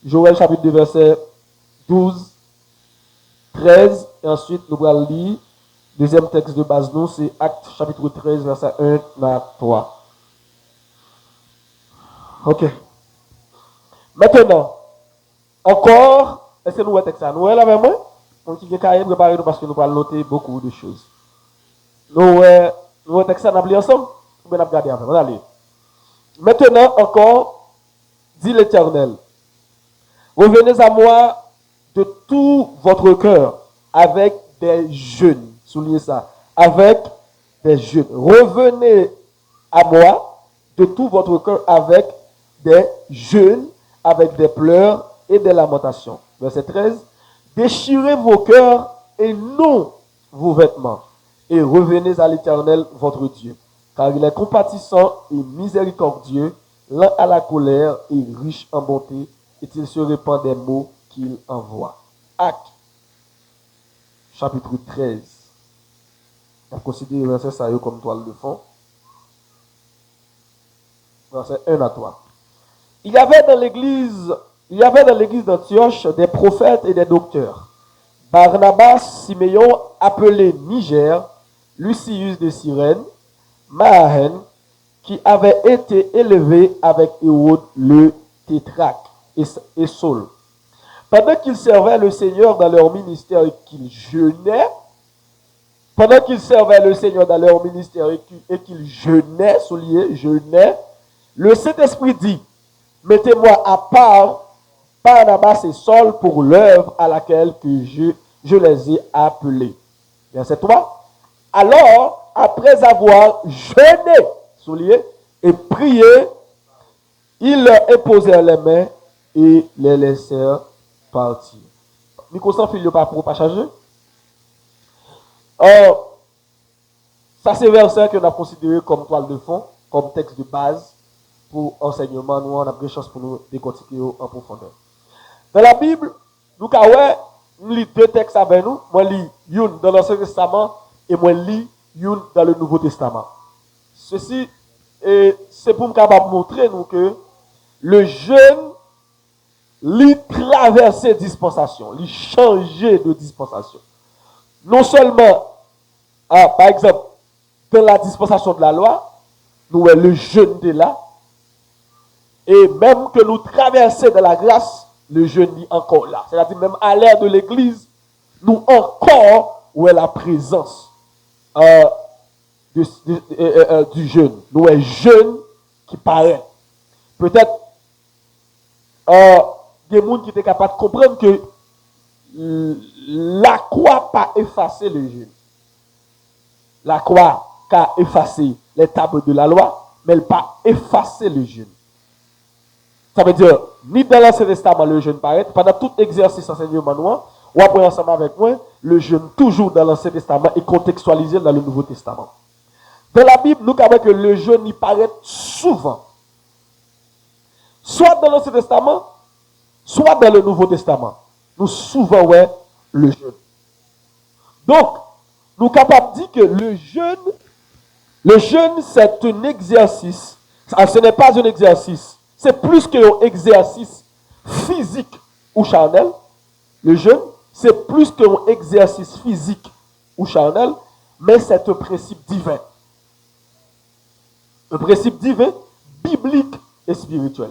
Joël chapitre 2, verset 12, 13, et ensuite nous allons lire. Deuxième texte de base, nous, c'est Actes chapitre 13, verset 1 à 3. Ok. Maintenant, encore, est-ce que nous avons texte ça? Nous avons avec moi? On qui est préparé parce que nous allons noter beaucoup de choses. Nous avons texte ça, nous allons ensemble? Ou bien nous regarder après? On va aller. Maintenant, encore, dit l'Éternel, revenez à moi de tout votre cœur avec des jeûnes. Soulignez ça. Avec des jeûnes. Revenez à moi de tout votre cœur avec des jeûnes, avec des pleurs et des lamentations. Verset 13. Déchirez vos cœurs et non vos vêtements. Et revenez à l'Éternel, votre Dieu. Car il est compatissant et miséricordieux, lent à la colère et riche en bonté, et il se répand des mots qu'il envoie. Acte, chapitre 13. On considère verset ça comme toile de fond. Verset 1 à 3. Il y avait dans l'église d'Antioche des prophètes et des docteurs. Barnabas, Siméon, appelé Niger, Lucius de Cyrène, Maahen, qui avait été élevé avec Hérode le tétrarque et Saul. Pendant qu'ils servaient le Seigneur dans leur ministère et qu'ils jeûnaient, jeûnaient, le Saint-Esprit dit, mettez-moi à part Barnabas et Saul pour l'œuvre à laquelle que je les ai appelés. Verset 3. Alors, après avoir jeûné, soulier, et prié, ils leur imposèrent les mains et les laissèrent partir. Nico sans fil, pas pour pas changer. Ça c'est verset que nous avons considéré comme toile de fond, comme texte de base pour enseignement. Nous, on a pris chance pour nous décortiquer en profondeur. Dans la Bible, nous lis deux textes avec nous. Moi, lis une dans l'Ancien Testament et moi, lis une dans le Nouveau Testament. Ceci, c'est pour me montrer nous que le jeûne lui traverser dispensation, lui changer de dispensation. Non seulement, par exemple, dans la dispensation de la loi, nous avons le jeûne de là, et même que nous traversons de la grâce, le jeûne est encore là. C'est-à-dire même à l'ère de l'Église, nous encore où est la présence du jeûne. Nous avons jeûne qui paraît. Peut-être des gens qui étaient capables de comprendre que la croix pas effacé le jeûne. La croix a effacé les tables de la loi, mais elle n'a pas effacé le jeûne. Ça veut dire, ni dans l'Ancien Testament le jeûne paraît, pendant tout exercice enseignement, ou après ensemble avec moi, le jeûne toujours dans l'Ancien Testament est contextualisé dans le Nouveau Testament. Dans la Bible, nous avons que le jeûne y paraît souvent. Soit dans l'Ancien Testament, soit dans le Nouveau Testament. Nous souvent ouais le jeûne. Donc, nous sommes capables de dire que le jeûne c'est un exercice. Ce n'est pas un exercice. C'est plus qu'un exercice physique ou charnel. Le jeûne, c'est plus qu'un exercice physique ou charnel, mais c'est un principe divin. Un principe divin, biblique et spirituel.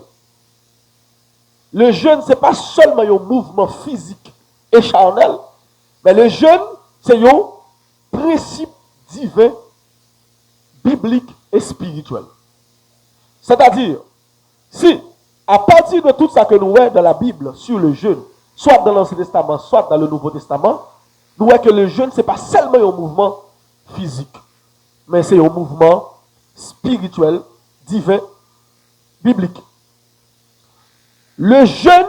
Le jeûne, ce n'est pas seulement un mouvement physique et charnel, mais le jeûne, c'est un principe divin, biblique et spirituel. C'est-à-dire, si, à partir de tout ça que nous voyons dans la Bible sur le jeûne, soit dans l'Ancien Testament, soit dans le Nouveau Testament, nous voyons que le jeûne, ce n'est pas seulement un mouvement physique, mais c'est un mouvement spirituel, divin, biblique. Le jeûne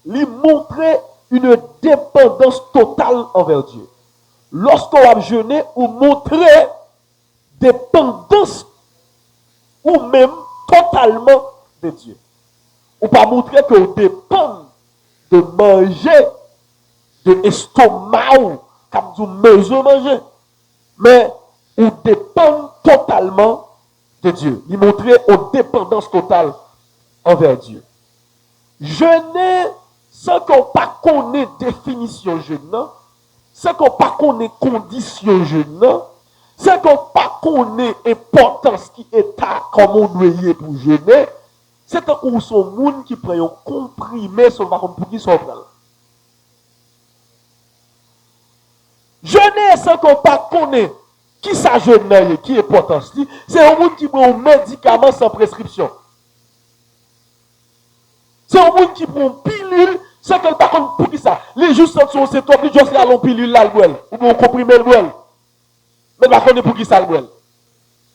lui montrait une dépendance totale envers Dieu. Lorsqu'on a jeûné, on montrait dépendance ou même totalement de Dieu. On pas montrer qu'on dépend de manger, de l'estomac, comme du besoin manger, mais on dépend totalement de Dieu. Il montrait une dépendance totale envers Dieu. Jeûner sans qu'on pas connaît définition jeûne, sans qu'on pas connaît condition jeûne, sans qu'on pas connaît importance qui est à comme on doit y pour jeûner, c'est un coup son monde qui prend un comprimé sur par contre pour qui s'en prend. Jeûner sans qu'on pas connaît qui ça jeûne, qui est importance, c'est un monde qui prend un médicament sans prescription. C'est un monde qui prend une pilule, c'est que par contre pour qui ça. Les juste sont c'est toi qui juste la long pilule là le ou bien comprimer le boel. Mais par contre pour qui ça le boel.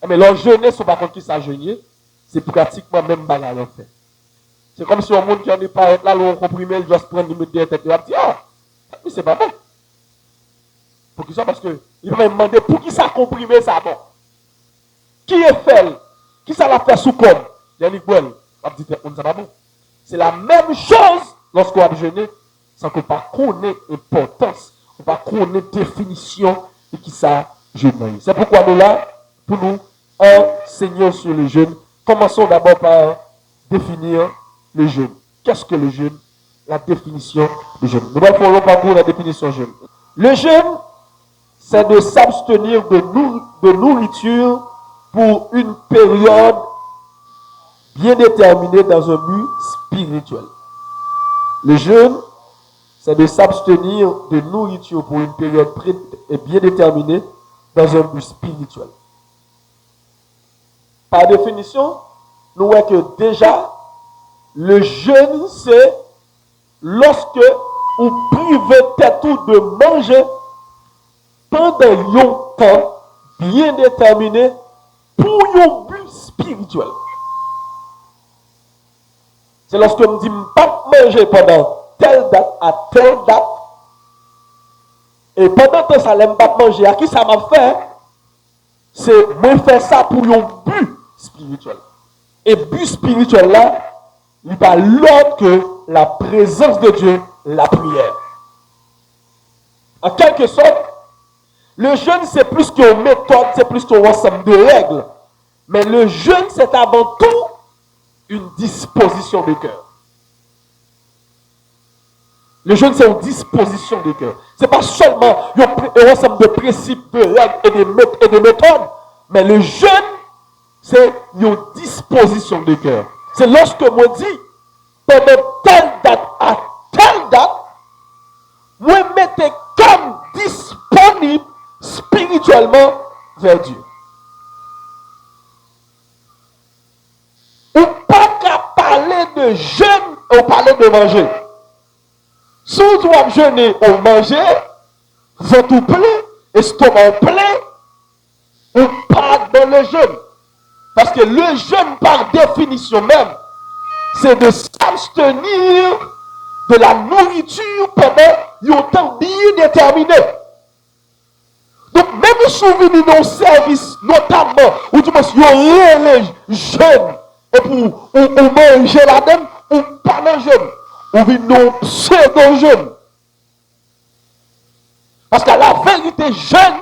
Mais leur jeûner sont par contre qui ça jeûner, c'est pratiquement même bagarre en fait. C'est comme si un monde qui en est pas là le comprimer, il doit se prendre une tête et dire ah, mais c'est pas bon. Pour qui ça parce que il va me demander pour qui ça comprimer ça bon. Qui est fait? Qui ça l'a fait sous comme? Il y a une boel. On dit on ça pas bon. C'est la même chose lorsqu'on va jeûner, sans qu'on pas connaît l'importance, on pas connaît définition de qui ça jeûne. C'est pourquoi nous là, pour nous enseigner sur le jeûne. Commençons d'abord par définir le jeûne. Qu'est-ce que le jeûne? La définition du jeûne. Nous allons faire parcours la définition du jeûne. Le jeûne, c'est de s'abstenir de nourriture pour une période bien déterminé dans un but spirituel. Le jeûne, c'est de s'abstenir de nourriture pour une période bien déterminée dans un but spirituel. Par définition, nous voyons que déjà, le jeûne, c'est lorsque vous privez tête de manger pendant un temps bien déterminé pour un but spirituel. C'est lorsque on me dit, je ne peux pas manger pendant telle date à telle date. Et pendant que ça, je ne peux pas manger. À qui ça m'a fait? C'est moi faire ça pour un but spirituel. Et but spirituel là, il n'est pas l'autre que la présence de Dieu, la prière. En quelque sorte, le jeûne c'est plus qu'une méthode, c'est plus qu'un ensemble de règles. Mais le jeûne c'est avant tout une disposition de cœur. Le jeûne, c'est une disposition de cœur. Ce n'est pas seulement un ensemble de principes, de règles et de méthodes, mais le jeûne, c'est une disposition de cœur. C'est lorsque moi dis, pendant telle date à telle date, moi mettez comme disponible spirituellement vers Dieu. Ou pas qu'à parler de jeûne, ou parler de manger. Si vous doit jeûner ou manger, ventre plein, estomac plein, ou pas dans le jeûne. Parce que le jeûne, par définition même, c'est de s'abstenir de la nourriture pendant un temps bien déterminé. Donc, même si vous venez dans le service, notamment, ou du moins, il y a les jeunes, et pour manger la dame, ou pas le jeûne, ou venez dans pseudo-jeûne. Parce que la vérité, jeûne,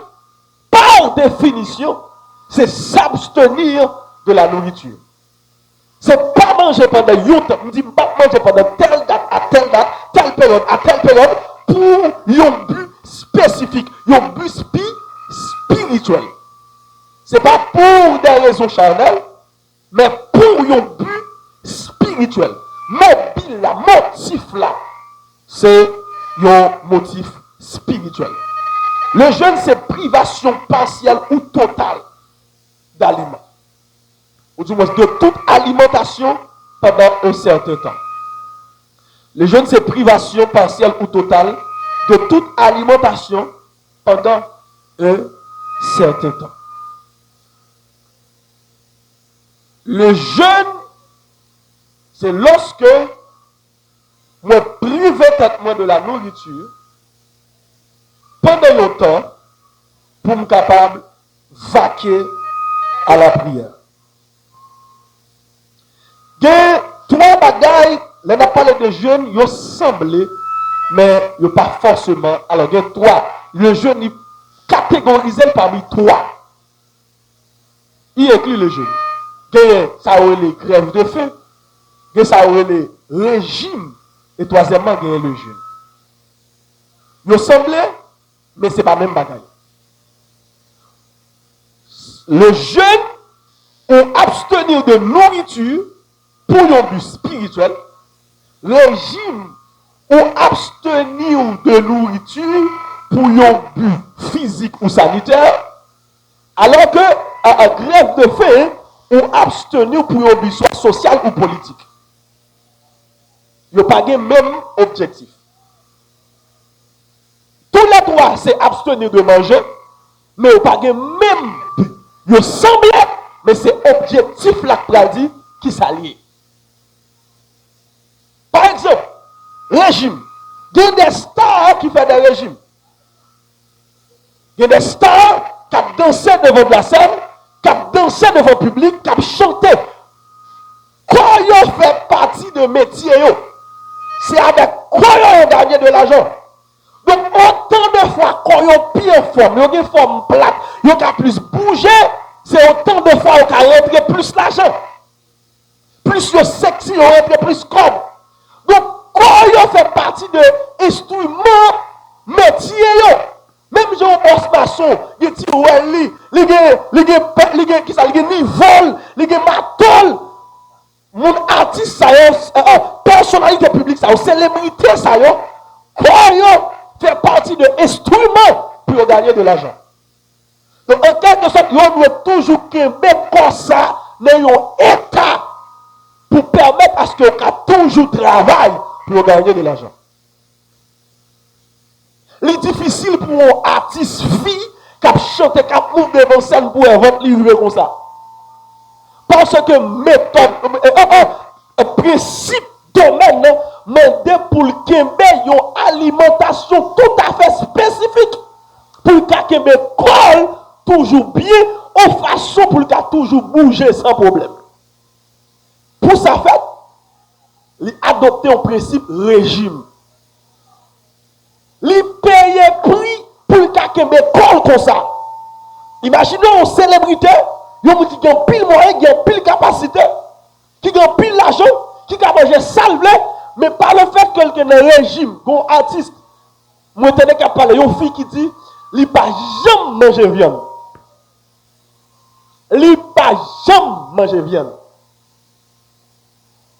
par définition, c'est s'abstenir de la nourriture. C'est pas manger pendant un temps. On dit pas manger pendant telle date, à telle date, telle période, à telle période, pour un but spécifique, un but spirituel. C'est pas pour des raisons charnelles, mais pour un but spirituel. Mobile là, motif là, c'est un motif spirituel. Le jeûne, c'est privation partielle ou totale d'aliments. Ou du moins de toute alimentation pendant un certain temps. Le jeûne, c'est privation partielle ou totale de toute alimentation pendant un certain temps. Le jeûne, c'est lorsque moi prive tête de la nourriture pendant longtemps pour me capable vaquer à la prière. Il y a trois bagailles, on a parlé de jeûne, ils semblent, mais ils pas forcément. Alors, il y a trois. Le jeûne, il catégorisé parmi trois. Il inclut le jeûne. Il y a ça où les grèves de faim, il y a ça où les régime et troisièmement, il y a le jeûne. Ils semblent, mais ce n'est pas même bagaille. Le jeûne est abstenir de nourriture pour un but spirituel. Le régime est abstenir de nourriture pour un but physique ou sanitaire. Alors que à grève de faim, on abstenir pour un but soit social ou politique. Ils n'ont pas le même objectif. Tous les trois, c'est abstenir de manger, mais ils n'ont pas le même but. Ils semblent, mais c'est objectif là dit qui s'allie. Par exemple, régime. Il y a des stars qui font des régimes. Il y a des stars qui ont dansé devant la scène, qui ont dansé devant le public, qui ont chanté. Quand ils fait partie de métier, c'est avec quoi ils ont gagné de l'argent. Donc, autant de fois quand ils ont pire forme, ils ont une forme plate, ils ont plus bouger, c'est autant de fois qu'ils ont rentré plus l'argent. Plus ils sexy, ils ont rentré plus comme. Donc, quand ils fait partie de l'instrument métier, même si on bosse maçon, il dit ouais, il vol, il matol, mon artiste, ça personnalité publique, ça célébrité, ça quand fait partie de l'instrument pour gagner de l'argent. Donc, en quelque sorte, on doit toujours mettre comme ça dans un état pour permettre à ce qu'on toujours travaille pour gagner de l'argent. Il est difficile pour un artiste fille qui a chanté, qui a monté devant scène pour inventer livre comme ça. Parce que méthode, principe domaine, demande pour le Kembe une alimentation tout à fait spécifique. Pour le Kembe colle toujours bien, en façon pour le toujours bouger sans problème. Pour ça fait, il adopter un principe régime. Il paye prix pour le Kembe colle comme ça. Imaginons une célébrité, il y a qui a pile moyen, qui a pile capacité, qui a pile l'argent, qui a mangé salve, mais par le fait que quelqu'un est régime, un artiste, moi je suis parler, une fille qui dit, il n'a pas jamais mangé viande. Il n'a pas jamais mangé viande.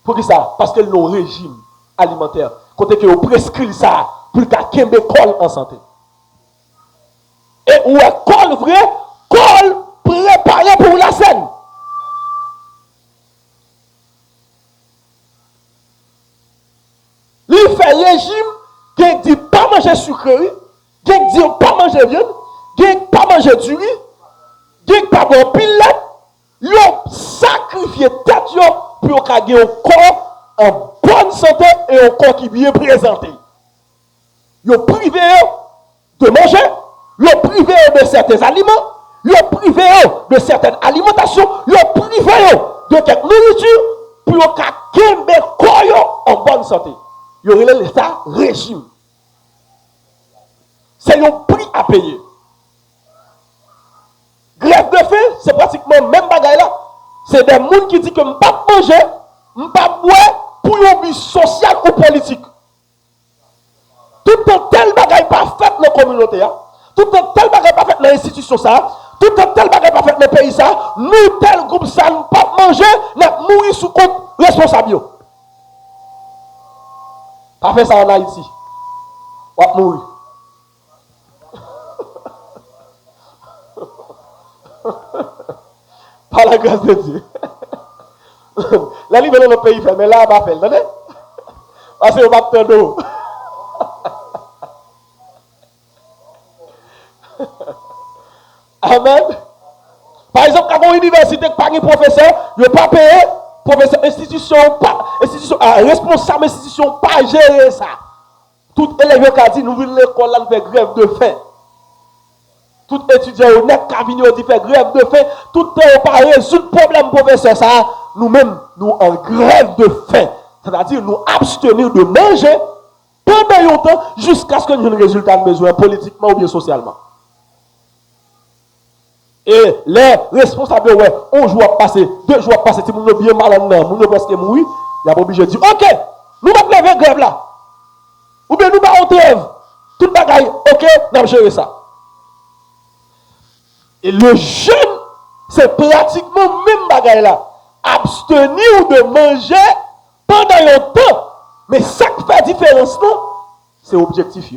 Pour qui ça? Parce que le régime alimentaire, quand on prescrit ça, pour qu'il y ait un col en santé. Et où est col vrai? Col préparé pour la scène. Il fait régime qui dit pas manger sucrerie, qui dit pas manger viande, qui pas manger du riz, qui pas boire pilette, il a sacrifié tête pour gagner un corps en bonne santé et un corps qui est bien présenté. Il a privé de manger, il a privé de certains aliments, il a privé de certaines alimentations, il a privé de quelque nourriture pour gagner un corps en bonne santé. Il y aurait l'État régime. C'est un prix à payer. Grève de faim, c'est pratiquement le même bagaille là. C'est des gens qui disent que je ne peux pas manger, je ne peux pas boire pour un but social ou politique. Tout un tel bagaille pas fait dans la communauté, tout un tel bagaille pas fait dans l'institution, tout un tel bagaille pas fait dans le pays, nous, tel groupe, ça, nous ne pas manger, nous mourir sous compte responsable. Pas fait ça en Haïti. On va mourir. Par la grâce de Dieu. La liberté dans le pays fait, mais là, on va faire. Attendez? Parce qu'on va faire d'eau. Amen. Par exemple, quand une université pas un professeur, il ne pas payé, professeur, institution, responsable institution, pas gérer ça. Tout élève qui a dit, nous voulons l'école, nous faire grève de faim. Tout étudiant honnête qui a venu faire grève de faim, tout est pas résoudre le problème, professeur, ça, nous-mêmes, nous en grève de faim. C'est-à-dire, nous abstenir de manger pendant longtemps jusqu'à ce que nous ayons un résultat de besoin politiquement ou bien socialement. Et les responsables, ouais, un jour passé, 2 jours passé, si vous avez bien mal en dedans, vous avez presque mourir, il y a pas obligé de dire, ok, Nous va lever grève là. Ou bien nous va trêve. Tout bagaille, ok, nous gérer ça. Et le jeûne, c'est pratiquement même bagaille là. Abstenir de manger pendant un temps. Mais ça qui fait différence, non, c'est objectif.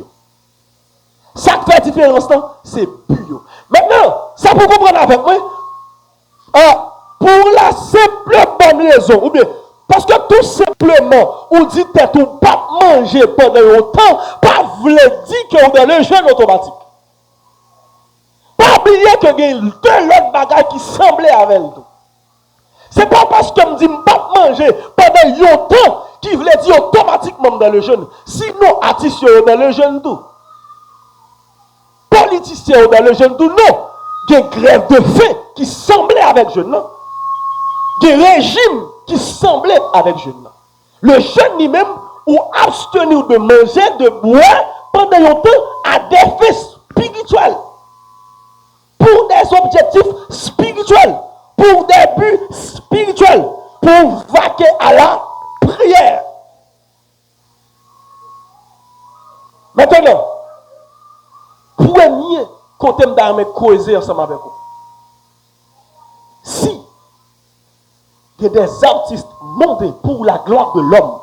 Ça qui fait différence, non, c'est but. Maintenant, ça pour comprendre avec moi, pour la simple bonne raison, ou bien, parce que tout simplement, on dit que tu pas manger pendant un temps, pas voulait dire que vous avez le jeûne automatique. Pas oublier que il y a deux autres bagages qui semblaient avec tout. C'est pas parce que je dis pas manger pendant un temps qui voulait dire automatiquement dans le jeûne. Sinon, artistes dans le jeûne tout. Politiciens dans le jeûne tout, non. Il y a une grève de faim qui semblait avec le jeûne, non. Il y a un régime qui semblait avec le jeûne. Le jeûne lui-même, ou abstenir de manger, de boire pendant un temps à des fins spirituels. Pour des objectifs spirituels, pour des buts spirituels, pour vaquer à la prière. Maintenant, premier côté d'armée causer ensemble avec vous. Si il y a des artistes montés pour la gloire de l'homme,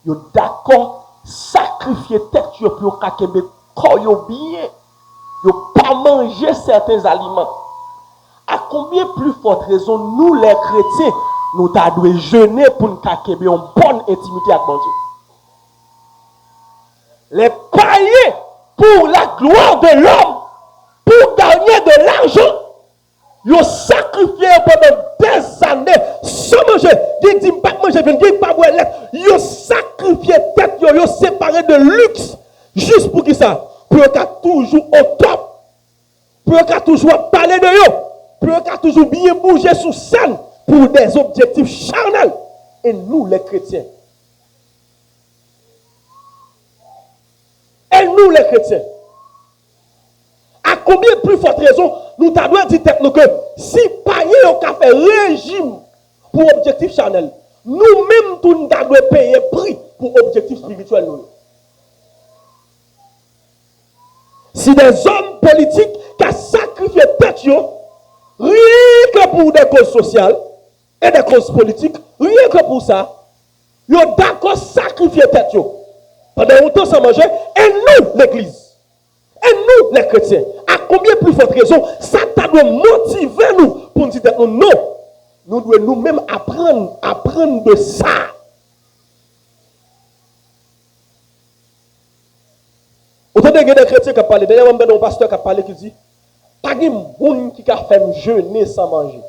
ils sont d'accord sacrifier tête pour qu'ils corps bien. Ils n'ont pas mangé certains aliments. À combien plus forte raison, nous les chrétiens, nous devons jeûner pour nous avoir une bonne intimité avec Dieu. Les païens, pour la gloire de l'homme, pour gagner de l'argent, ils ont sacrifié pendant des années sans manger. Ils disent pas manger, ils disent pas boire. Ils ont sacrifié tête, ils ont séparé de luxe, juste pour qui ça? Pour qu'à toujours au top, pour qu'à toujours parler de eux, pour qu'à toujours bien bouger sur scène pour des objectifs charnels. Et nous, les chrétiens, à combien plus forte raison nous devons dire que si païens ont fait régime pour objectif charnel, nous-mêmes, nous devons payer prix pour objectif spirituel. Si des hommes politiques qui ont sacrifié tête, rien que pour des causes sociales et des causes politiques, rien que pour ça, ils ont d'accord sacrifier tête pendant longtemps sans manger, et nous, l'Église, et nous, les chrétiens, à combien plus forte raison, ça doit motiver nous pour nous dire non, nous devons nous-mêmes apprendre de ça. Autant de chrétiens qui parlent, d'ailleurs, il y a un pasteur qui a parlé qui dit, pas de monde qui a fait jeûner sans manger.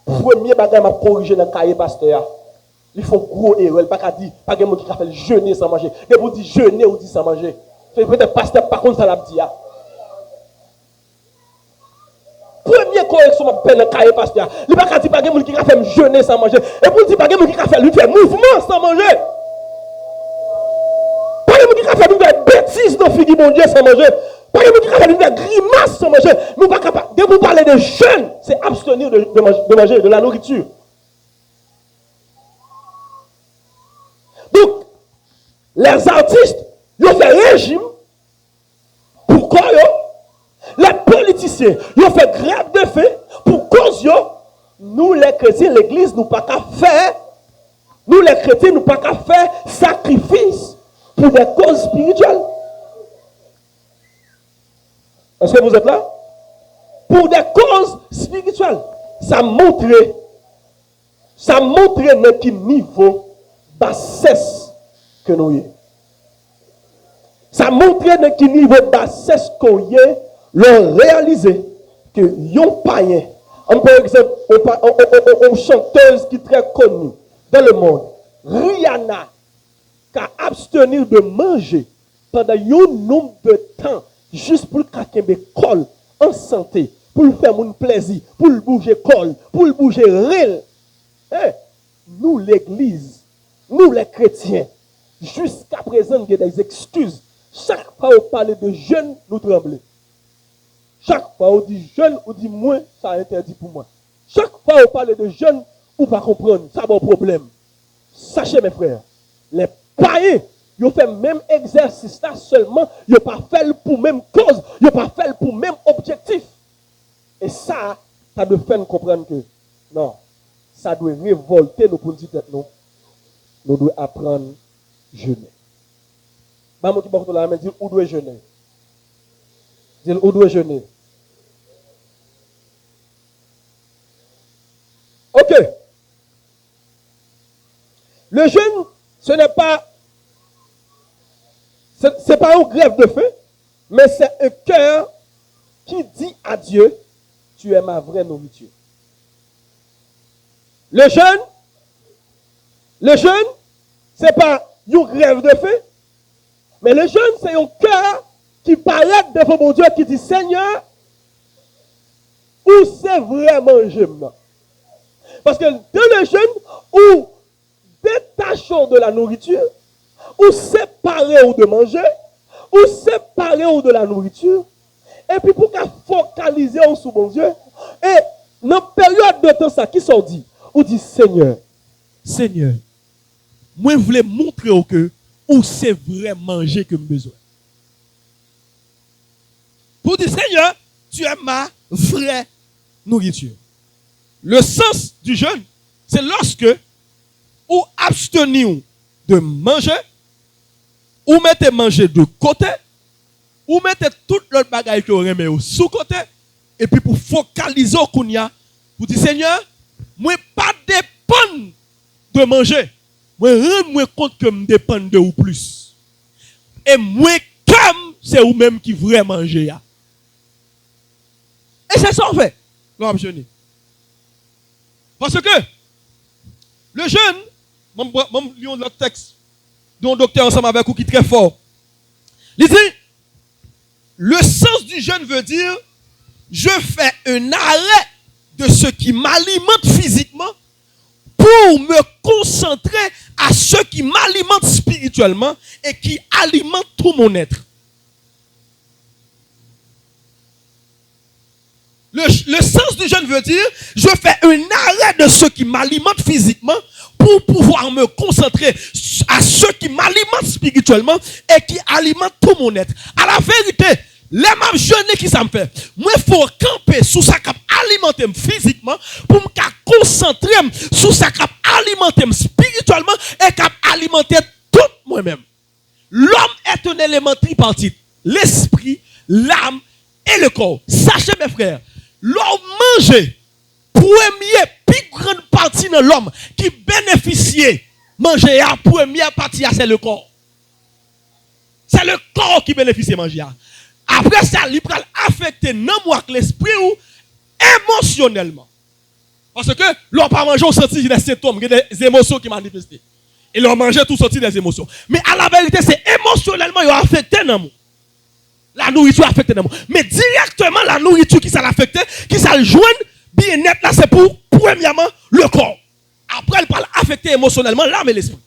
Premier bagage m'a corrigé dans le cahier pasteur. Ils font gros erreur, pas dire pas de monde qui a fait jeûner sans manger. Et vous dites jeûner ou dit sans manger. Peut-être pasteur par contre ça l'a dit. Première correction m'a fait dans le cahier pasteur. Il pas dire pas de monde qui a fait jeûner sans manger. Et vous dites pas de monde qui a fait lui faire mouvement sans manger. Bêtise dans figure mon Dieu sans manger. Pas de qui capable de faire grimace sans manger. Nous pas capable. De vous parler de jeûne, c'est abstenir de manger de la nourriture. Donc, les artistes, ils ont fait régime. Pourquoi les politiciens, ils ont fait grève de faim. Pour cause nous les chrétiens, l'église, nous pas qu'à faire. Nous les chrétiens, nous pas qu'à faire sacrifice pour des causes spirituelles. Est-ce que vous êtes là? Pour des causes spirituelles. Ça montre notre niveau bassesse que nous y. Ça montre notre niveau bassesse qu'on y est, le réaliser que yon païen, par exemple, une chanteuse qui est très connue dans le monde, Rihanna, qui a abstenir de manger pendant un nombre de temps, juste pour qu'elle colle en santé, pour faire mon plaisir, pour le bouger col, pour le bouger réel. Nous, l'église, nous les chrétiens, jusqu'à présent, il y a des excuses. Chaque fois qu'on parle de jeûne, nous tremblons. Chaque fois qu'on dit jeûne, on dit moins, ça interdit pour moi. Chaque fois qu'on parle de jeûne, on ne pas comprendre, ça a un problème. Sachez mes frères, les païens, ils fait même exercice là seulement, ils pas fait pour même cause, ils pas fait pour même objectif. Et ça doit faire comprendre que non, ça doit révolter nos pour dire nous. Nous devons apprendre à jeûner. Maman qui porte la main dit où doit jeûner. Dit où doit jeûner. Ok. Le jeûne, ce n'est pas une grève de faim, mais c'est un cœur qui dit à Dieu, tu es ma vraie nourriture. Le jeûne, ce n'est pas une grève de faim, mais le jeûne, c'est un cœur qui paraît devant mon Dieu, qui dit, Seigneur, où c'est vraiment jeûne? Parce que dans le jeûne, où détachons de la nourriture, ou séparer ou de manger, ou séparer ou de la nourriture, et puis pour qu'à focaliser sur mon Dieu, et dans la période de temps, ça qui sont dit, ou dit Seigneur, moi je voulais montrer au que où c'est vrai manger que j'ai besoin. Pour dire Seigneur, tu es ma vraie nourriture. Le sens du jeûne, c'est lorsque ou abstenir de manger, ou mettez manger de côté, ou mettez tout l'autre bagaille que vous aimez sous côté, et puis pour focaliser au kounya, pour dire Seigneur, moi pas dépendre de manger, moi rends-moi compte que je dépend de vous plus. Et moi comme c'est vous-même qui vraiment manger. Et c'est ça en fait, l'homme jeûne. Parce que le jeûne, je lis notre texte, dont le docteur ensemble avec vous qui est très fort. Il dit, le sens du jeûne veut dire, je fais un arrêt de ce qui m'alimente physiquement pour me concentrer à ce qui m'alimente spirituellement et qui alimente tout mon être. Le sens du jeûne veut dire, je fais un arrêt de ce qui m'alimente physiquement pour pouvoir me concentrer à ce qui m'alimente spirituellement et qui alimente tout mon être. À la vérité, les mêmes jeûnes qui ça me fait, moi il faut camper sur ça qui alimenter physiquement pour me concentrer sur ça qui alimenter spirituellement et qui alimenter tout moi-même. L'homme est un élément tripartite, l'esprit, l'âme et le corps. Sachez mes frères, l'homme mange, première, plus grande partie de l'homme qui bénéficie, manger à première partie, c'est le corps. C'est le corps qui bénéficie de manger. Après ça, il va affecter non moi l'esprit ou émotionnellement. Parce que l'on pas manger, on sentit des symptômes, des émotions qui manifestent. Et l'on mange tout sorti des émotions. Mais à la vérité, c'est émotionnellement il a affecté non moi. La nourriture affecte non moi. Mais directement la nourriture qui ça affecte, qui ça le joint bien net là, c'est pour premièrement le corps. Après elle parle affecter émotionnellement l'âme et l'esprit.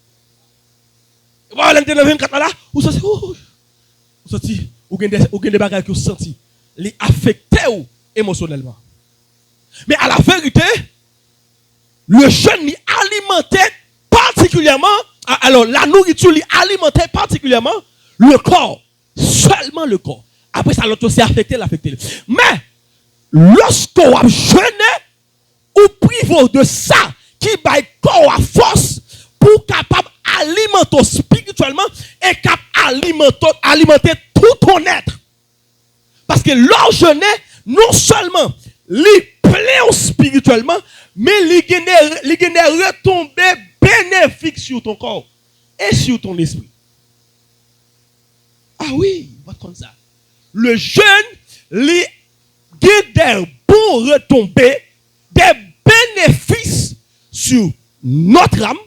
Voilà, dans 24 là, vous sorti ou des bagages que vous senti, les affecter émotionnellement. Mais à la vérité, le jeûne alimentait particulièrement, alors la nourriture alimentait particulièrement le corps, seulement le corps. Après ça l'autre aussi affecté. Mais lorsqu'on a jeûné ou privé de ça qui va corps à force pour capable alimenter spirituellement et capable alimenter tout ton être. Parce que l'or jeûner non seulement li plaît spirituellement, mais li gagne retombées bénéfiques sur ton corps et sur ton esprit. Ah oui, va comme ça. Le jeûne li gagne des bons retombées, des bénéfices sur notre âme,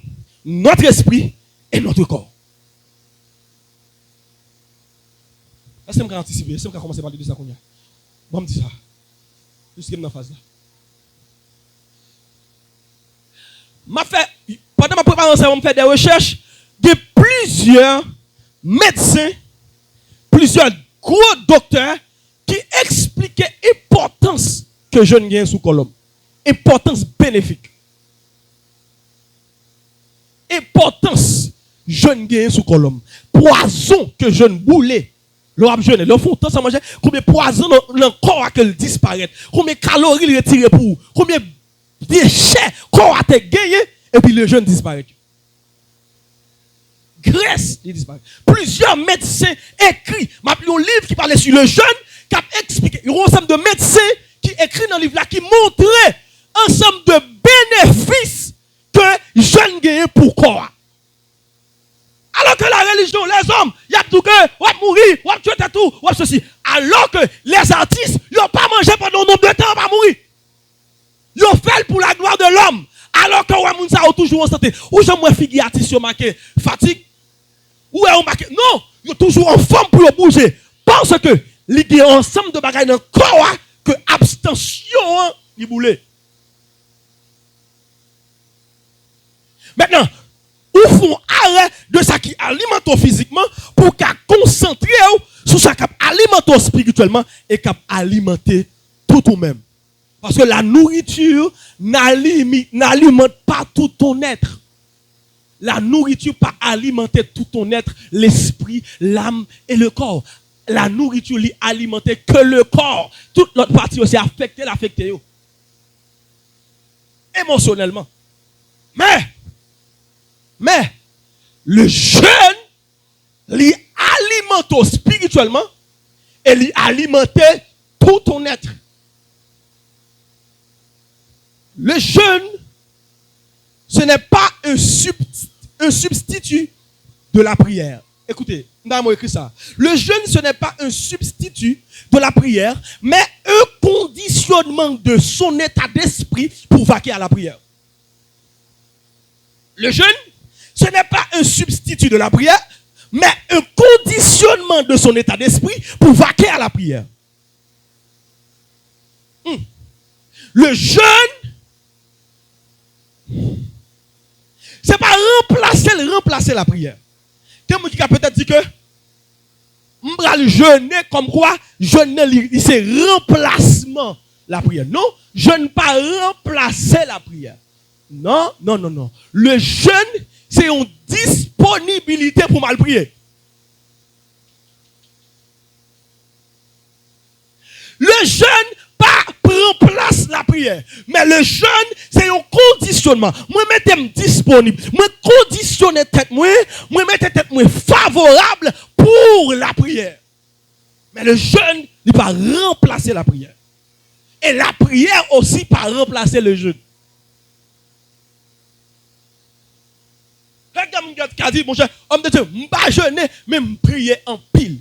notre esprit et notre corps. Est-ce que je vais anticiper? Est-ce que je vais commencer par dire ça? Bon, me dis ça. Jusqu'à dans la phase là. Pendant ma préparation, je fais des recherches de plusieurs médecins, plusieurs gros docteurs qui expliquaient l'importance que je gagne sous colombe. Importance bénéfique. importance jeune gagne sous colombe. Poison que jeune boulet. L'homme jeune, le font temps ça manger, combien de poison dans le corps qu'elle disparaît, combien de calories il retire pour, combien de déchets corps a gagné et puis le jeune disparaît. Graisse, il disparaît. Plusieurs médecins écrits, m'a pris un livre qui parlait sur le jeune, qui a expliqué, il y a un ensemble de médecins qui écrit dans le livre là, qui montraient ensemble de bénéfices que jeune gagne pour corps. Alors que la religion, les hommes, il y a tout que, on va mourir, on va tuer tout, on va ceci. Alors que les artistes, ils n'ont pas mangé pendant un nombre de temps, on va mourir. Ils ont fait pour la gloire de l'homme. Alors que on a toujours en santé. Ou j'aimerais figurer artiste marqué fatigue. Ou est-on marqué? Non, ils sont toujours en forme pour bouger. Parce que, il y a ensemble de bagages dans le corps que abstention, il boule. Maintenant, ou font arrêt de ça qui alimente physiquement pour qu'à concentrer sur ça qui alimente spirituellement et qui alimenter tout ou même. Parce que la nourriture n'alimente pas tout ton être. La nourriture pas alimenter tout ton être, l'esprit, l'âme et le corps. La nourriture lui alimenter que le corps. Toute l'autre partie aussi affectée, émotionnellement. Mais, le jeûne, lui alimente spirituellement et lui alimente tout ton être. Le jeûne, ce n'est pas un substitut de la prière. Écoutez, nous écrit ça. Le jeûne, ce n'est pas un substitut de la prière, mais un conditionnement de son état d'esprit pour vaquer à la prière. Le jeûne, ce n'est pas un substitut de la prière, mais un conditionnement de son état d'esprit pour vaquer à la prière. Le jeûne, c'est pas remplacer la prière. Quelqu'un qui a peut-être dit que m'bral jeûner comme quoi jeûner c'est remplacement la prière. Non, jeûne pas remplacer la prière. Non. Le jeûne, c'est une disponibilité pour mal prier. Le jeûne pas remplace la prière. Mais le jeûne, c'est un conditionnement. Moi, mettez-moi disponible. Moi, conditionner tête moi mettez tête moi favorable pour la prière. Mais le jeûne, il va remplacer la prière. Et la prière aussi va remplacer le jeûne. Regarde qui a dit, mon cher, homme de Dieu, je ne vais pas jeûner, mais je prier en pile.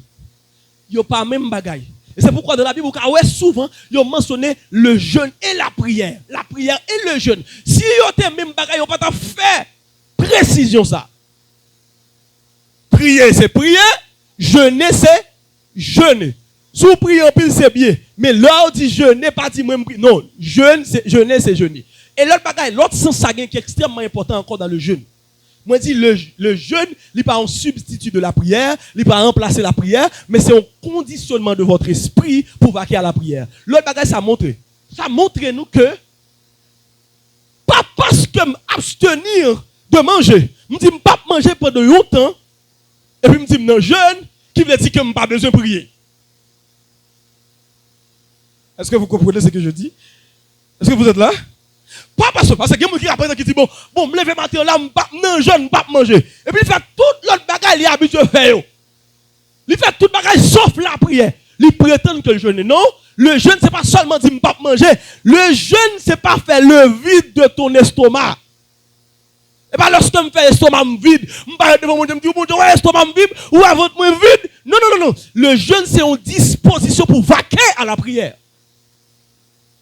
Il n'y a pas même bagaille. Et c'est pourquoi dans la Bible, souvent, ils ont mentionné le jeûne et la prière. La prière et le jeûne. Si ils ont même bagaille, ils n'ont pas fait précision ça. Prier, c'est prier. Jeûner, c'est jeûner. Si vous priez en pile, c'est bien. Mais l'heure dit jeûner, pas dit même prier. Non, jeûner, c'est jeûner. Et l'autre bagaille, l'autre sens qui est extrêmement important encore dans le jeûne. Moi, je dis, le jeûne, il n'est pas un substitut de la prière, il n'est pas remplacer la prière, mais c'est un conditionnement de votre esprit pour vaquer à la prière. L'autre bagage, ça montre. Ça montre nous que, pas parce que m'abstenir de manger, je me dis, je ne peux pas manger pendant longtemps, et puis je me dis, non, jeûne, qui veut dire que je n'ai pas besoin de prier. Est-ce que vous comprenez ce que je dis? Est-ce que vous êtes là? Pas parce que il y a des gens qui disent bon, me lever matin là, non, je ne peux pas manger. Et puis il fait toute l'autre bagaille, il est habitué à faire. Il fait toute bagaille sauf la prière. Il prétend que le jeûne. Non, le jeûne, c'est pas seulement dire je ne peux pas manger. Le jeûne, c'est pas faire le vide de ton estomac. Et pas lorsque je fais l'estomac vide, je ne pas devant mon Dieu, je me dis, bon Dieu, l'estomac vide, ou avant moi vide. Non. Le jeûne, c'est une disposition pour vaquer à la prière.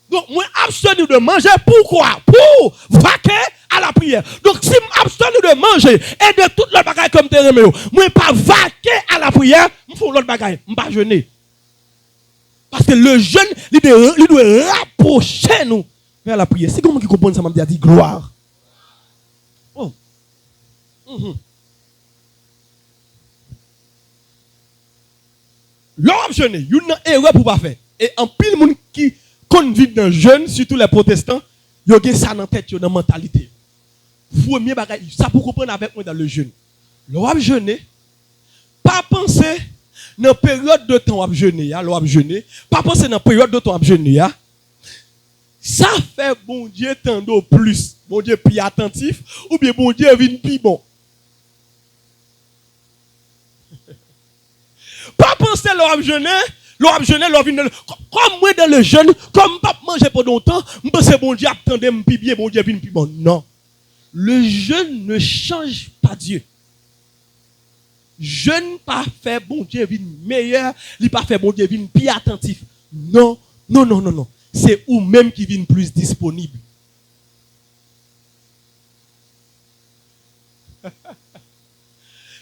Donc, moi, abstenir de manger, pourquoi? Pour vaquer à la prière. Donc, si je m'abstenir de manger et de toute l'autre bagaille comme t'es remis, moi, pas vaquer à la prière, je fais l'autre bagaille, je ne pas jeûner. Parce que le jeûne, il doit rapprocher nous vers la prière. C'est comment qui comprend ça, m'a dit gloire. Oh. L'homme jeûner, il y a une erreur pour pas faire. Et en pile, monde qui qu'on vit dans jeune, surtout les protestants, ils ont ça dans la tête, dans la mentalité. Premier bagage, ça pour comprendre avec moi dans le jeûne. L'on jeûner, pas penser dans la période de temps à jeûner, l'on jeûner, pas penser dans la période de temps à jeûner. Ça fait bon Dieu tendre plus, bon Dieu plus attentif, ou bien bon Dieu vient plus bon. Pas penser l'on jeûner, l'on vient comme moi dans le jeûne, comme pas manger pendant longtemps, je pense bon Dieu attendait plus bien, bon Dieu vient plus bon. Non. Le jeûne ne change pas Dieu. Jeûne pas fait bon Dieu vient meilleur, il pas fait bon Dieu vient plus attentif. Non, non, non, non, non. C'est ou même qui vient plus disponible.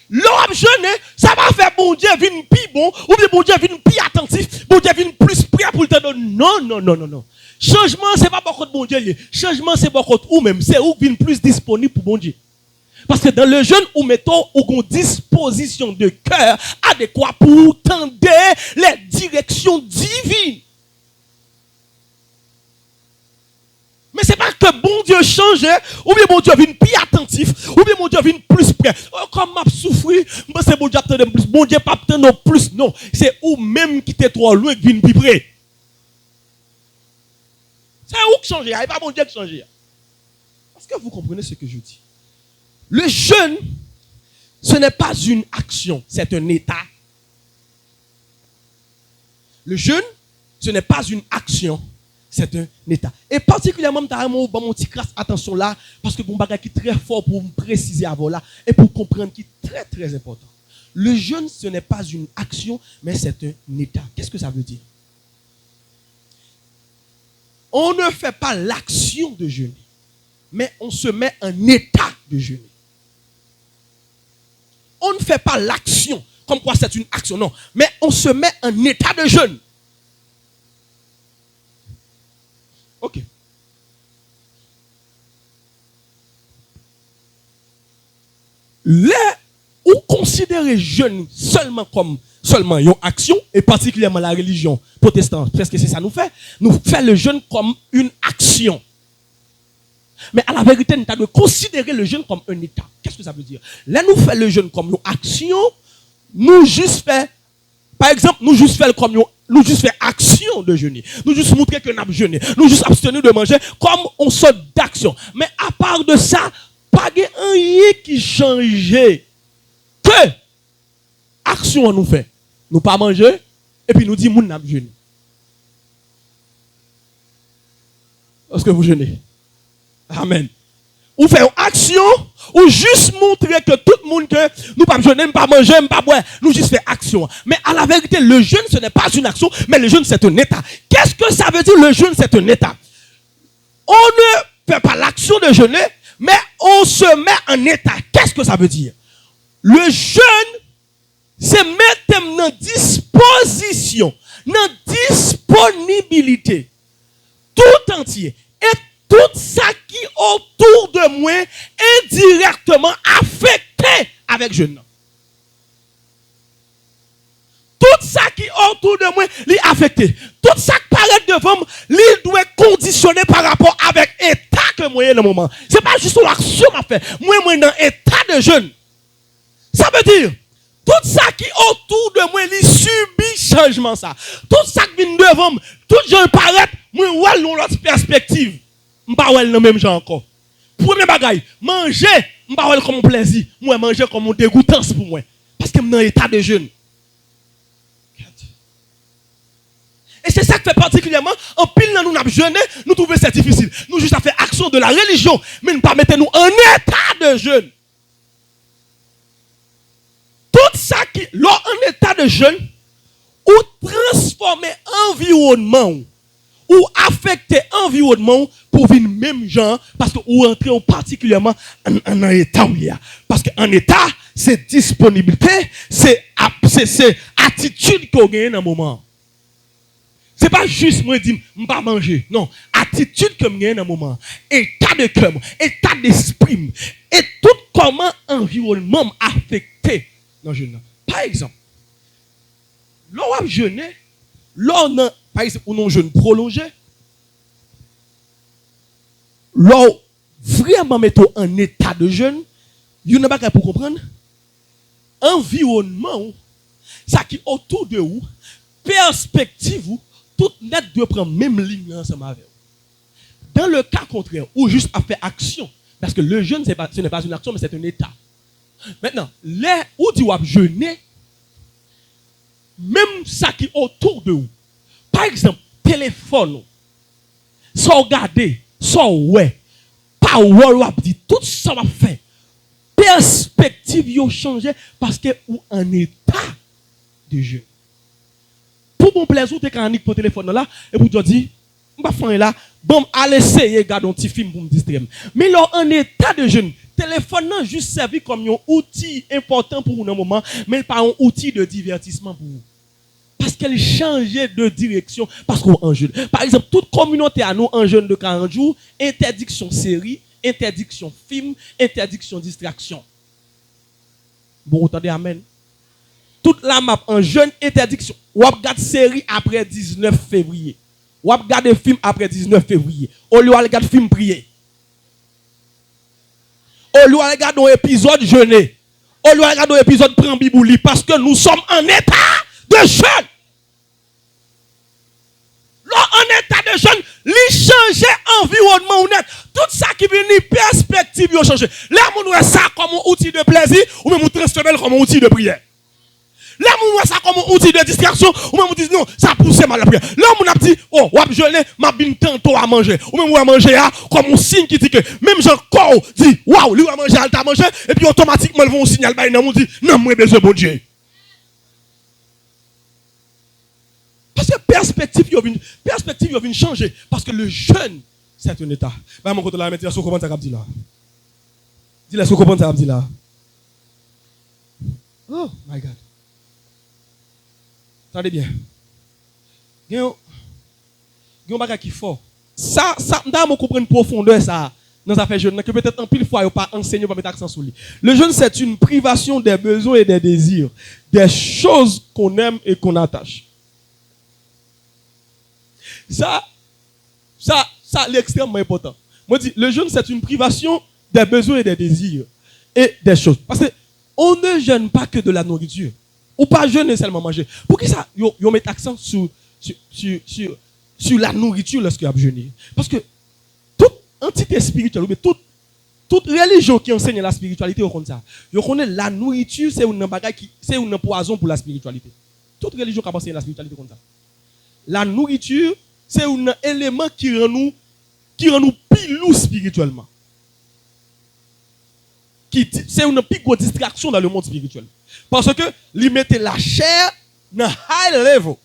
L'homme jeûne, ça va faire bon Dieu vient plus bon, ou bien bon Dieu vient plus attentif, bon Dieu vient plus prêt pour le temps. Non, non, non, non, non. Changement, c'est pas pour bon Dieu. Changement, c'est pour ou même. C'est où vient plus disponible pour bon Dieu. Parce que dans le jeûne, ou mettons une disposition de cœur adéquate pour tendre les directions divines. Mais ce n'est pas que bon Dieu change, ou bien bon Dieu vient plus attentif, ou bien bon Dieu vient plus près. Oh, comme m'a souffri, c'est bon Dieu attend plus. Bon Dieu pas attendre plus. Non, c'est ou même qui t'est trop loin qui vient plus près. C'est où qui change, il n'y a pas bon Dieu qui change. Est-ce que vous comprenez ce que je dis? Le jeûne, ce n'est pas une action, c'est un état. Le jeûne, ce n'est pas une action, c'est un état. Et particulièrement, je vais vous mon petit classe attention là, parce que mon bagage qui est très fort pour me préciser avant là, et pour comprendre qui est très très important. Le jeûne, ce n'est pas une action, mais c'est un état. Qu'est-ce que ça veut dire? On ne fait pas l'action de jeûner, mais on se met en état de jeûner. On ne fait pas l'action, comme quoi c'est une action, non, mais on se met en état de jeûne. Ok. Là, où considérer jeûne seulement comme seulement une action, et particulièrement la religion protestante, parce que c'est ça nous fait le jeûne comme une action. Mais à la vérité, nous devons considérer le jeûne comme un état. Qu'est-ce que ça veut dire? Là, nous faisons le jeûne comme une action, nous juste fait, par exemple, nous juste fait action de jeûner. Nous juste montrer que nous avons jeûné. Nous juste abstenir de manger comme on sort d'action. Mais à part de ça, pas de rien qui change. Que action nous fait? Nous pas manger et puis nous dit nous n'avons jeûné. Est-ce que vous jeûnez? Amen. Ou faire une action, ou juste montrer que tout le monde que nous pas jeûner, pas manger, pas boire, nous juste faire action. Mais à la vérité, le jeûne ce n'est pas une action, mais le jeûne c'est un état. Qu'est-ce que ça veut dire le jeûne c'est un état? On ne fait pas l'action de jeûner, mais on se met en état. Qu'est-ce que ça veut dire? Le jeûne c'est mettre dans disposition, dans disponibilité tout entier. Et tout ça qui est autour de moi indirectement affecté avec jeûne. Tout ça qui est autour de moi est affecté. Tout ça qui paraît devant moi, il doit être conditionné par rapport avec l'état que moi dans le moment. Ce n'est pas juste une action à faire. Moi, dans l'état de jeûne. Ça veut dire, tout ça qui est autour de moi, il subit changement ça. Tout ça qui vient devant moi, tout je paraît, moi, ouais, dans l'autre perspective. Je ne pas le même genre encore. Premier bagaille, manger, je ne pas comme un plaisir. Moi, manger comme un dégoûtance pour moi. Parce que je suis dans l'état de jeûne. Et c'est ça qui fait particulièrement, en pile, nous avons jeûné, nous trouvons ça difficile. Nous juste à faire action de la religion, mais nous ne pas mettre nous en état de jeûne. Tout ça qui, là, en état de jeûne, ou transformer environnement, ou affecter environnement pour venir même gens, parce que ou entrer particulièrement en état où il y a. Parce qu'en état, c'est disponibilité, c'est attitude qu'on gagne dans le moment. C'est pas juste moi dire, je ne vais pas manger. Non, attitude que je gagne dans le moment. État de cœur, état d'esprit, et tout comment environnement affecté dans le jeûne. Par exemple, lorsqu'on a jeûné, par exemple, on a un jeûne prolongé, l'eau vraiment mettre en état de jeûne, vous n'avez pas pour comprendre. Environnement, ça qui autour de vous, perspective, tout net doit prendre même ligne ensemble avec vous. Dans le cas contraire, ou juste à faire action, parce que le jeûne, ce n'est pas une action, mais c'est un état. Maintenant, les où tu vas jeûner, même ça qui autour de vous, par exemple, téléphone, sans regarder, sans ouais, pas ouais, dit tout ça va faire. Perspective yo changé parce que ou en état de jeûne. Pour mon plaisir, tu es canique pour téléphone là et pour te dire, on va faire là, bon, allez essayer regarder un petit film pour me distraire. Mais là en état de jeûne, téléphone n'a juste servi comme un outil important pour un moment, mais pas un outil de divertissement pour vous. Parce qu'elle changeait de direction parce qu'on en jeûne. Par exemple, toute communauté à nous en jeûne de 40 jours, interdiction série, interdiction film, interdiction distraction. Bon, attendez, amen. Toute la map en jeûne, interdiction. Ou regarde série après 19 février. Ou regarde film après 19 février. Ou regarde film prier. Ou regarde un épisode jeûner. Ou regarde un épisode prendre Bible parce que nous sommes en état de jeûne. Là, en état de jeûne, li changer environnement ou net. Tout ça qui vient perspective yo changer. Là, moun wè ça comme un outil de plaisir ou même moun transformer comme un outil de prière. Là, moun wè ça comme un outil de distraction ou même moun dit non, ça pousse mal la prière. Là, moun a dit oh, wap jeûner, m'a bin tantôt à manger. Ou même ou manger comme un signe qui dit que même Jean corps dit waouh, lui a manger, al ta manger et puis automatiquement ils vont un signal ba nan moun dit non, moi besoin bon Dieu. Parce que perspective yo vient changer parce que le jeûne c'est un état. Bah mon côté là mettre sur comment ça cap dit là. Dis-le sur comment ça cap dit là. Oh my God. Attendez bien. Gen bagay qui fort. Ça m'da me comprendre profondeur ça dans affaire jeûne que peut-être en pile fois yo pas enseigné pas mettre accent sur lui. Le jeûne c'est une privation des besoins et des désirs, des choses qu'on aime et qu'on attache. Ça l'extrêmement important. Moi dis le jeûne c'est une privation des besoins et des désirs et des choses. Parce que on ne jeûne pas que de la nourriture. Ou pas jeûner seulement manger. Pour qui ça yo met accent sur la nourriture lorsque vous jeûnez. Parce que toute entité spirituelle ou toute religion qui enseigne la spiritualité au comme ça. Yo connaît la nourriture c'est un bagage qui c'est un poison pour la spiritualité. Toute religion qui enseigne la spiritualité comme ça. La nourriture c'est un élément qui rend nous pilou spirituellement. C'est une plus grosse distraction dans le monde spirituel. Parce que lui mettait la chair dans high level.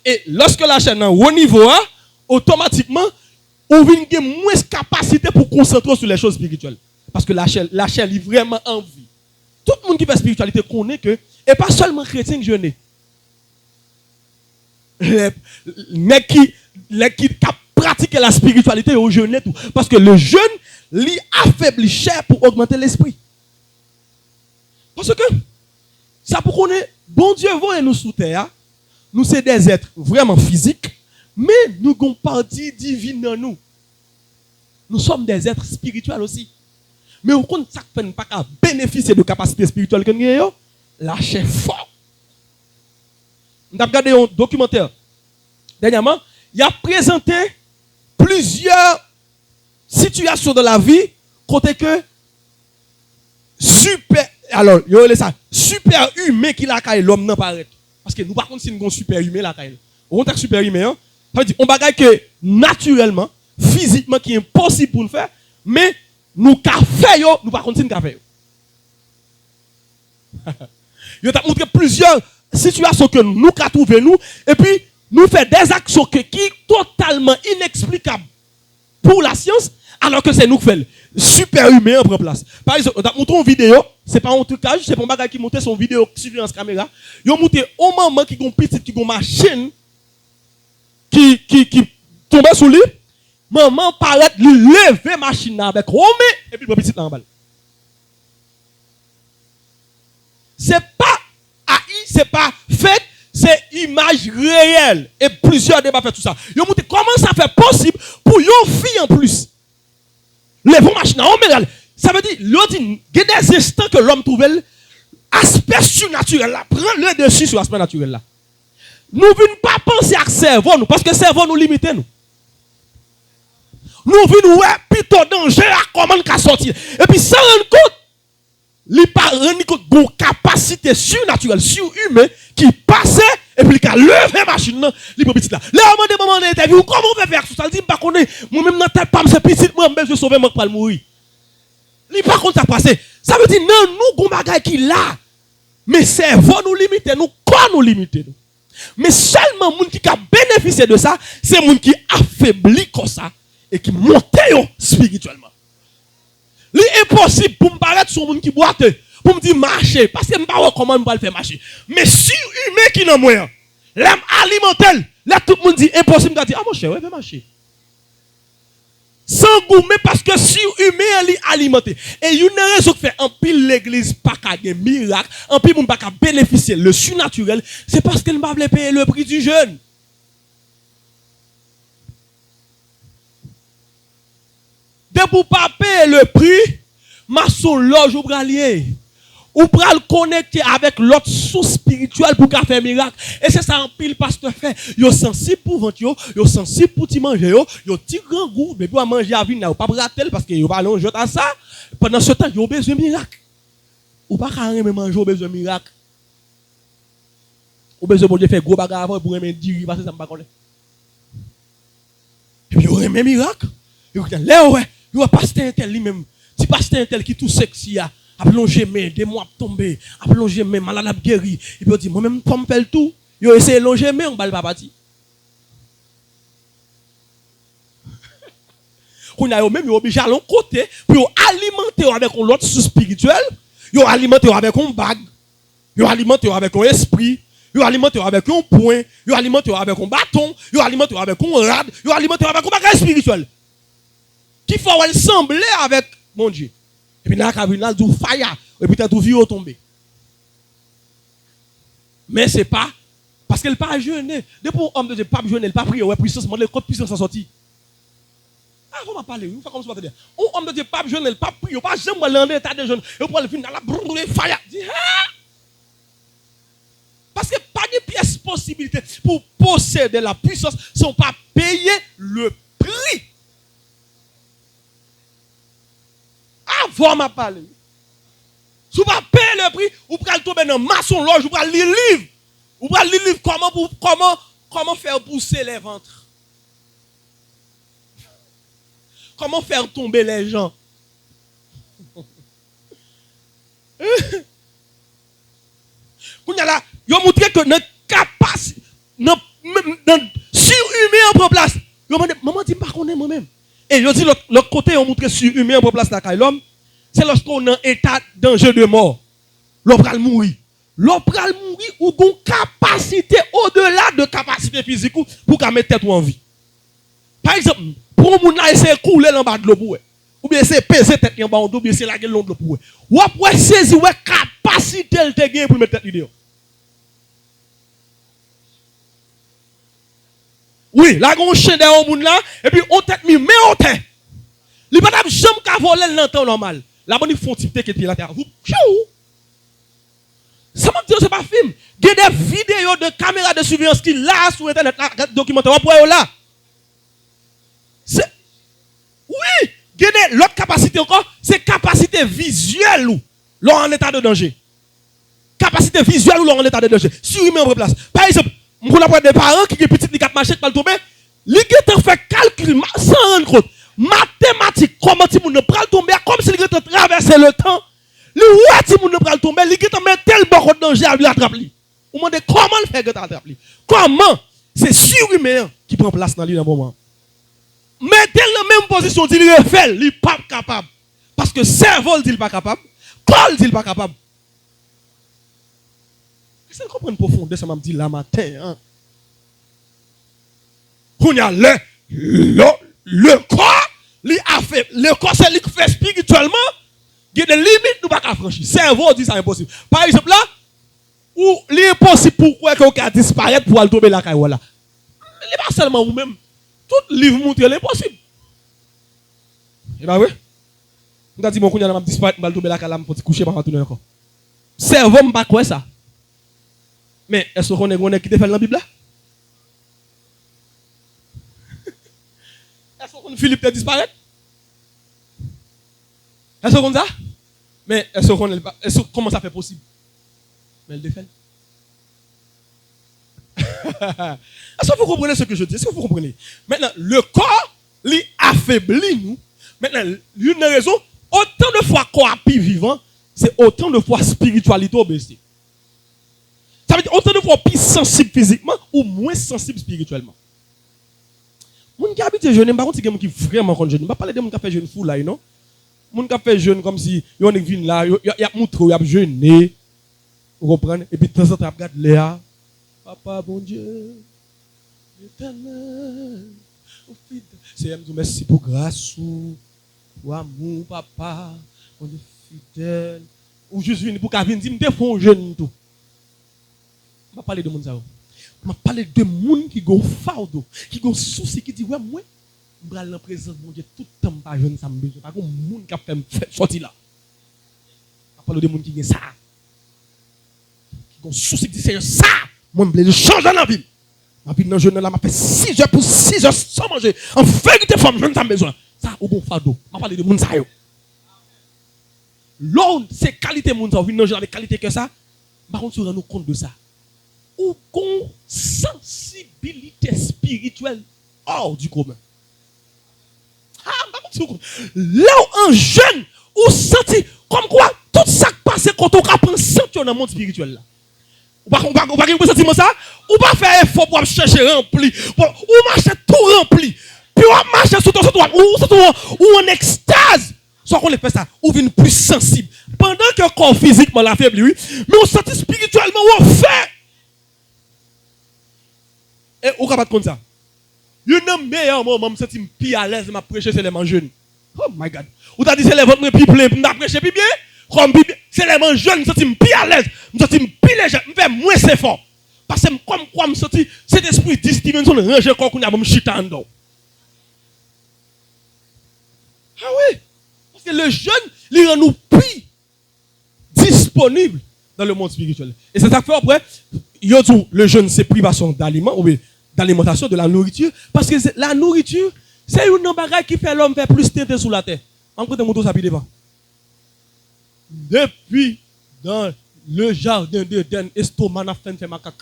Et lorsque la chair est dans haut niveau, automatiquement, on vient de moins de capacité pour concentrer sur les choses spirituelles. Parce que la chair est vraiment en vie. Tout le monde qui fait spiritualité connaît que, et pas seulement chrétien qui jeûne. Mais qui pratiquent la spiritualité au jeûne tout. Parce que le jeûne, lui affaiblit chair pour augmenter l'esprit. Parce que, ça pour qu'on ait, bon Dieu voit nous sous terre, nous sommes des êtres vraiment physiques, mais nous avons une partie divine dans nous. Nous sommes des êtres spirituels aussi. Mais au compte, ça ne fait pas bénéficier de capacités spirituelles que nous avons, la chair forte. Nous avons regardé un documentaire. Dernièrement, il a présenté plusieurs situations de la vie côté que super humain qui la caille l'homme n'a pas arrêté. Parce que nous par contre si nous sommes super humain la caille. On est super humain, ça veut dire on bagaille que naturellement, physiquement qui est impossible pour nous faire, mais nous ka fait yo, nous par contre nous ka fait yo. Yo t'a montré plusieurs situations que nous ka trouvé nous et puis nous fait des actions qui totalement inexplicables pour la science alors que c'est nous qui faisons super humain en prend place. Par exemple, on a montré une vidéo, c'est pas un trucage, c'est pas un bagage qui monte son vidéo surveillance caméra. Ils ont monté au moment qui ont petite qui ont machine qui tombait sous lui. Maman paraît lever machine avec Rome et puis le petit en balle. C'est pas AI, c'est pas fait, c'est il image réelle. Et plusieurs débats fait tout ça. Ils ont montré comment ça fait possible pour une fille en plus. Les vos machines, ça veut dire, l'autre, il y a des instants que l'homme trouve l'aspect surnaturel là, prend le dessus sur l'aspect naturel là. Nous ne venons pas penser à cerveau nous, parce que cerveau nous limite nous. Nous venons ouais plutôt danger à comment qu'à sortir. Et puis sans rendre compte, il pas rendre compte d'une capacité surnaturelle, surhumaine qui passait et puis qui a levé machine là, li petit là. Là on demande moment d'interview comment on peut faire tout ça, il dit pas connaît, moi même dans tête pas c'est petit moi même je sauver moi pas mourir. Il pas compte ça passer. Ça veut dire non nous gon bagay qui là. Mais cerveau nous limiter, nous corps nous limiter nous. Mais seulement moun qui a bénéficié de ça, c'est moun qui affaibli comme ça et qui monte spirituellement. C'est impossible pour me paraître sur moun qui boite, pour me dire marcher, parce que je ne sais pas comment je vais le faire marcher. Mais si humain qui n'a moyen, l'âme alimentaire, là tout le monde dit impossible de dire, ah mon cher, ouais, fais marcher. Sans goût, mais parce que si humain est alimenté. Et il y a une raison qui fait en pile l'église pas qu'à des miracles, en pile pas qu'à bénéficier le surnaturel, c'est parce qu'elle ne va pas payer le prix du jeûne. De pour pas payer le prix, maçon loge ou bralier. Ou pral connecter avec l'autre source spirituelle pour faire miracle. Et c'est ça en pile pasteur fait. Yo sensible pour vente yo sensible pour ti manger yo ti grand goût, mais pour manger à vin là, pas bratel parce que yo pas longe à ça. Pendant ce temps, yo besoin miracle. Ou pas carrément manger besoin miracle. Ou besoin de faire gros bagarre avant pour aimer dire parce que ça me pas connaît. Et puis yo aimer miracle. Yo là ouais, yo pasteur tel lui-même. Si pasteur tel qui tout sexy a plongé main, des mois tomber, a plongé main, malade a guéri. Et puis on dit, moi-même, comme fait le tout, yo essayé de longer main, on va pas partir. On a même obligé à l'autre côté, pour alimenter avec l'autre sous spirituel, yo alimenter avec un bague, yo alimenter avec un esprit, yo alimenter avec un point, yo alimenter avec un bâton, yo alimenter avec un rad, yo alimenter avec un bagage spirituel. Qui faut sembler avec mon Dieu. Et puis, là, il y a du fire. Et puis, tout vie tomber. Mais ce n'est pas. Parce qu'elle n'a pas jeûné. Depuis que l'homme de Dieu n'a pas jeûné, il n'a pas prié. Ouais, puissance, le code puissance a sorti. Ah, on va parler. On va comme ça. L'homme de Dieu n'a pas jeûné, il n'a pas prié. Il n'a pas jamais aller en état de jeûne. Et pour le final, il a brûlé fire. Dit, ah! Parce que pas de pièce possibilité pour posséder la puissance si on ne pas payer le prix. Avant ma parler. Si vous ne payez le prix, vous pouvez tomber dans maçon loge, vous pouvez lire livre. Vous pouvez lire livre comment faire pousser les ventres. Comment faire tomber les gens. Vous avez montré que notre capacité, notre surhumain en place. Maman dit pas qu'on est moi-même. Et je dis l'autre côté, on montre surhumain en place dans l'homme. C'est lorsqu'on est en état danger de mort. L'homme va mourir. L'homme va mourir ou une capacité au-delà de capacité physique pour qu'à mettre tête en vie. Par exemple, pour un monde essayer de couler en bas de l'eau, ou bien essayer de peser tête en bas, ou bien essayer de la gueule de l'eau. Ou après saisir la capacité de gagner pour mettre tête vidéo. Oui, là, on chien derrière au monde là, et puis on tête mis, mais on tête. Il n'y a pas jamais qu'à voler dans temps normal. Là, on font type qui est là terre. Ça m'a dit, c'est pas film. Il y a des vidéos de caméras de surveillance qui là sur internet, là, documentaire, on là. Oui, il y a l'autre capacité encore, c'est capacité visuelle ou l'on en état de danger. Capacité visuelle ou l'on en état de danger. Si il met en place. Par exemple, on a des parents qui ont petit cap marché qui tomber, ils ont fait calcul sans rendre compte. Mathématiques, comment tu ne peux tomber, comme si ils ont traversé le temps. Les ouais, tu ne peux tomber, ils ont mis tel bon danger à lui attraper. On demande comment le faire que tu attrapes. Comment? C'est surhumain qui prend place dans lui dans le moment. Mais dès la même position, il le fait, il n'est pas capable. Parce que cerveau dit il n'est pas capable, corps dit il n'est pas capable. Est-ce que vous comprenez profondément ça m'a dit là matin? Hein? On y a le corps, le corps c'est lui qui fait spirituellement, il y a des limites nous pas franchir. Cerveau dit ça impossible. Par exemple là, ou l'impossible pourquoi qu'on disparaître pour aller tomber la caille là. Il n'est pas seulement vous-même. Tout livre montre l'impossible. Et bah oui. On a dit mon cousin m'a disparaître, m'a tomber la caille là, pour coucher pas retourner encore. Cerveau m'pas quoi ça. Mais est-ce qu'on est qui te fait dans la Bible là? Est-ce qu'on Philippe te disparaître? Est-ce qu'on ça? Mais est-ce comment ça fait possible? Mais elle défait. Est-ce que vous comprenez ce que je dis? Est-ce que vous comprenez? Maintenant, le corps, lui affaiblit nous. Maintenant, l'une des raisons, autant de fois corps plus vivant, c'est autant de fois spiritualité obéissée. Ça veut dire autant de fois plus sensible physiquement ou moins sensible spirituellement. Moun qui habite jeune, par contre, c'est quelqu'un qui vraiment compte jeune. Je ne vais pas parler de moun qui fait jeune fou là, non? Moun qui fait jeune comme si yon est venu là, y a montré, y a jeûné. Vous comprenez? Et puis de temps en temps, regarde Léa. Papa, bon Dieu, l'éternel, c'est merci pour grâce, pour amour, papa, on est fidèle. Ou juste venir pour qu'elle vienne dire, me font jeune tout. Je ne vais pas parler de moun ça. Je vais parler de moun qui ont fardeau, qui ont souci, qui dit, ouais, moi, je vais aller en présence de mon Dieu, tout le temps, pas jeune, ça me besoin. Pas comme moun qui a fait sortir là. Je vais parler de moun qui ont ça. Qui ont souci, qui dit, Seigneur, ça, moi, je veux changer dans la vie. Ma vie dans le jeune là, m'a fait 6 heures pour 6 heures sans manger. En vérité, femme, je n'ai pas besoin. Ça, au bon fardeau. Je vais parler de moun ça. L'autre, c'est qualité moun ça. Vous venez avec qualité que ça. Par contre, vous rendez compte de ça. Ou qu'on sensibilité spirituelle hors du commun. Ah, là où un jeune, ou senti comme quoi tout ça qui passe quand on apprend sentir dans le monde spirituel là. Ou pas sentiment ça, ou pas faire effort pour chercher rempli, ou marcher tout rempli, puis on marche sur ton ou en extase. Soit qu'on le fait ça, ou vient plus sensible. Pendant que le corps physiquement l'affaiblit, oui, mais on sent spirituellement on fait. Et on capable comme ça. Il y a un meilleur moment, je me sens plus à l'aise, je prêcher, c'est les jeunes. Oh my God. Ou t'as dit c'est les vôtres plus plein, je prêcher plus bien. Comme c'est les jeunes, je me sens plus à l'aise, je me sens plus léger, je me fais moins effort. Parce que comme quoi, je me sens cet esprit dimension de ranger quand on a un chita en dedans. Ah oui. Parce que le jeune, il rend nous plus disponible dans le monde spirituel. Et c'est ça que fait après, le jeune, c'est privation d'aliments, ou d'alimentation, de la nourriture. Parce que la nourriture, c'est une bagage qui fait l'homme faire plus tenter sous la terre. En côté moto, ça devant. Depuis dans le jardin d'Éden, estomac n'a fait macaque.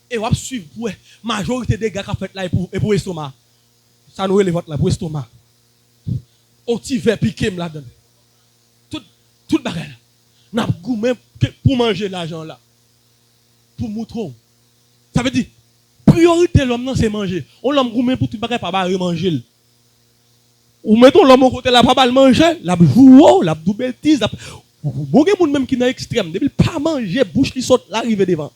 Et on va suivre pour la majorité des gars qui ont fait là et pour estomac. Ça nous relève là pour estomac. On t'y va piquer là-dedans. Tout bagage. N'a goûté pour manger l'argent là. Pour moutron. Ça veut dire priorité l'homme c'est manger. On l'homme goûté pour tout bagage pas manger. Ou mettons l'homme au côté là pas manger, la joue, la dou bêtise. Bon gen moun même qui dans extrême, depuis pas manger, bouche li saute l'arriver devant.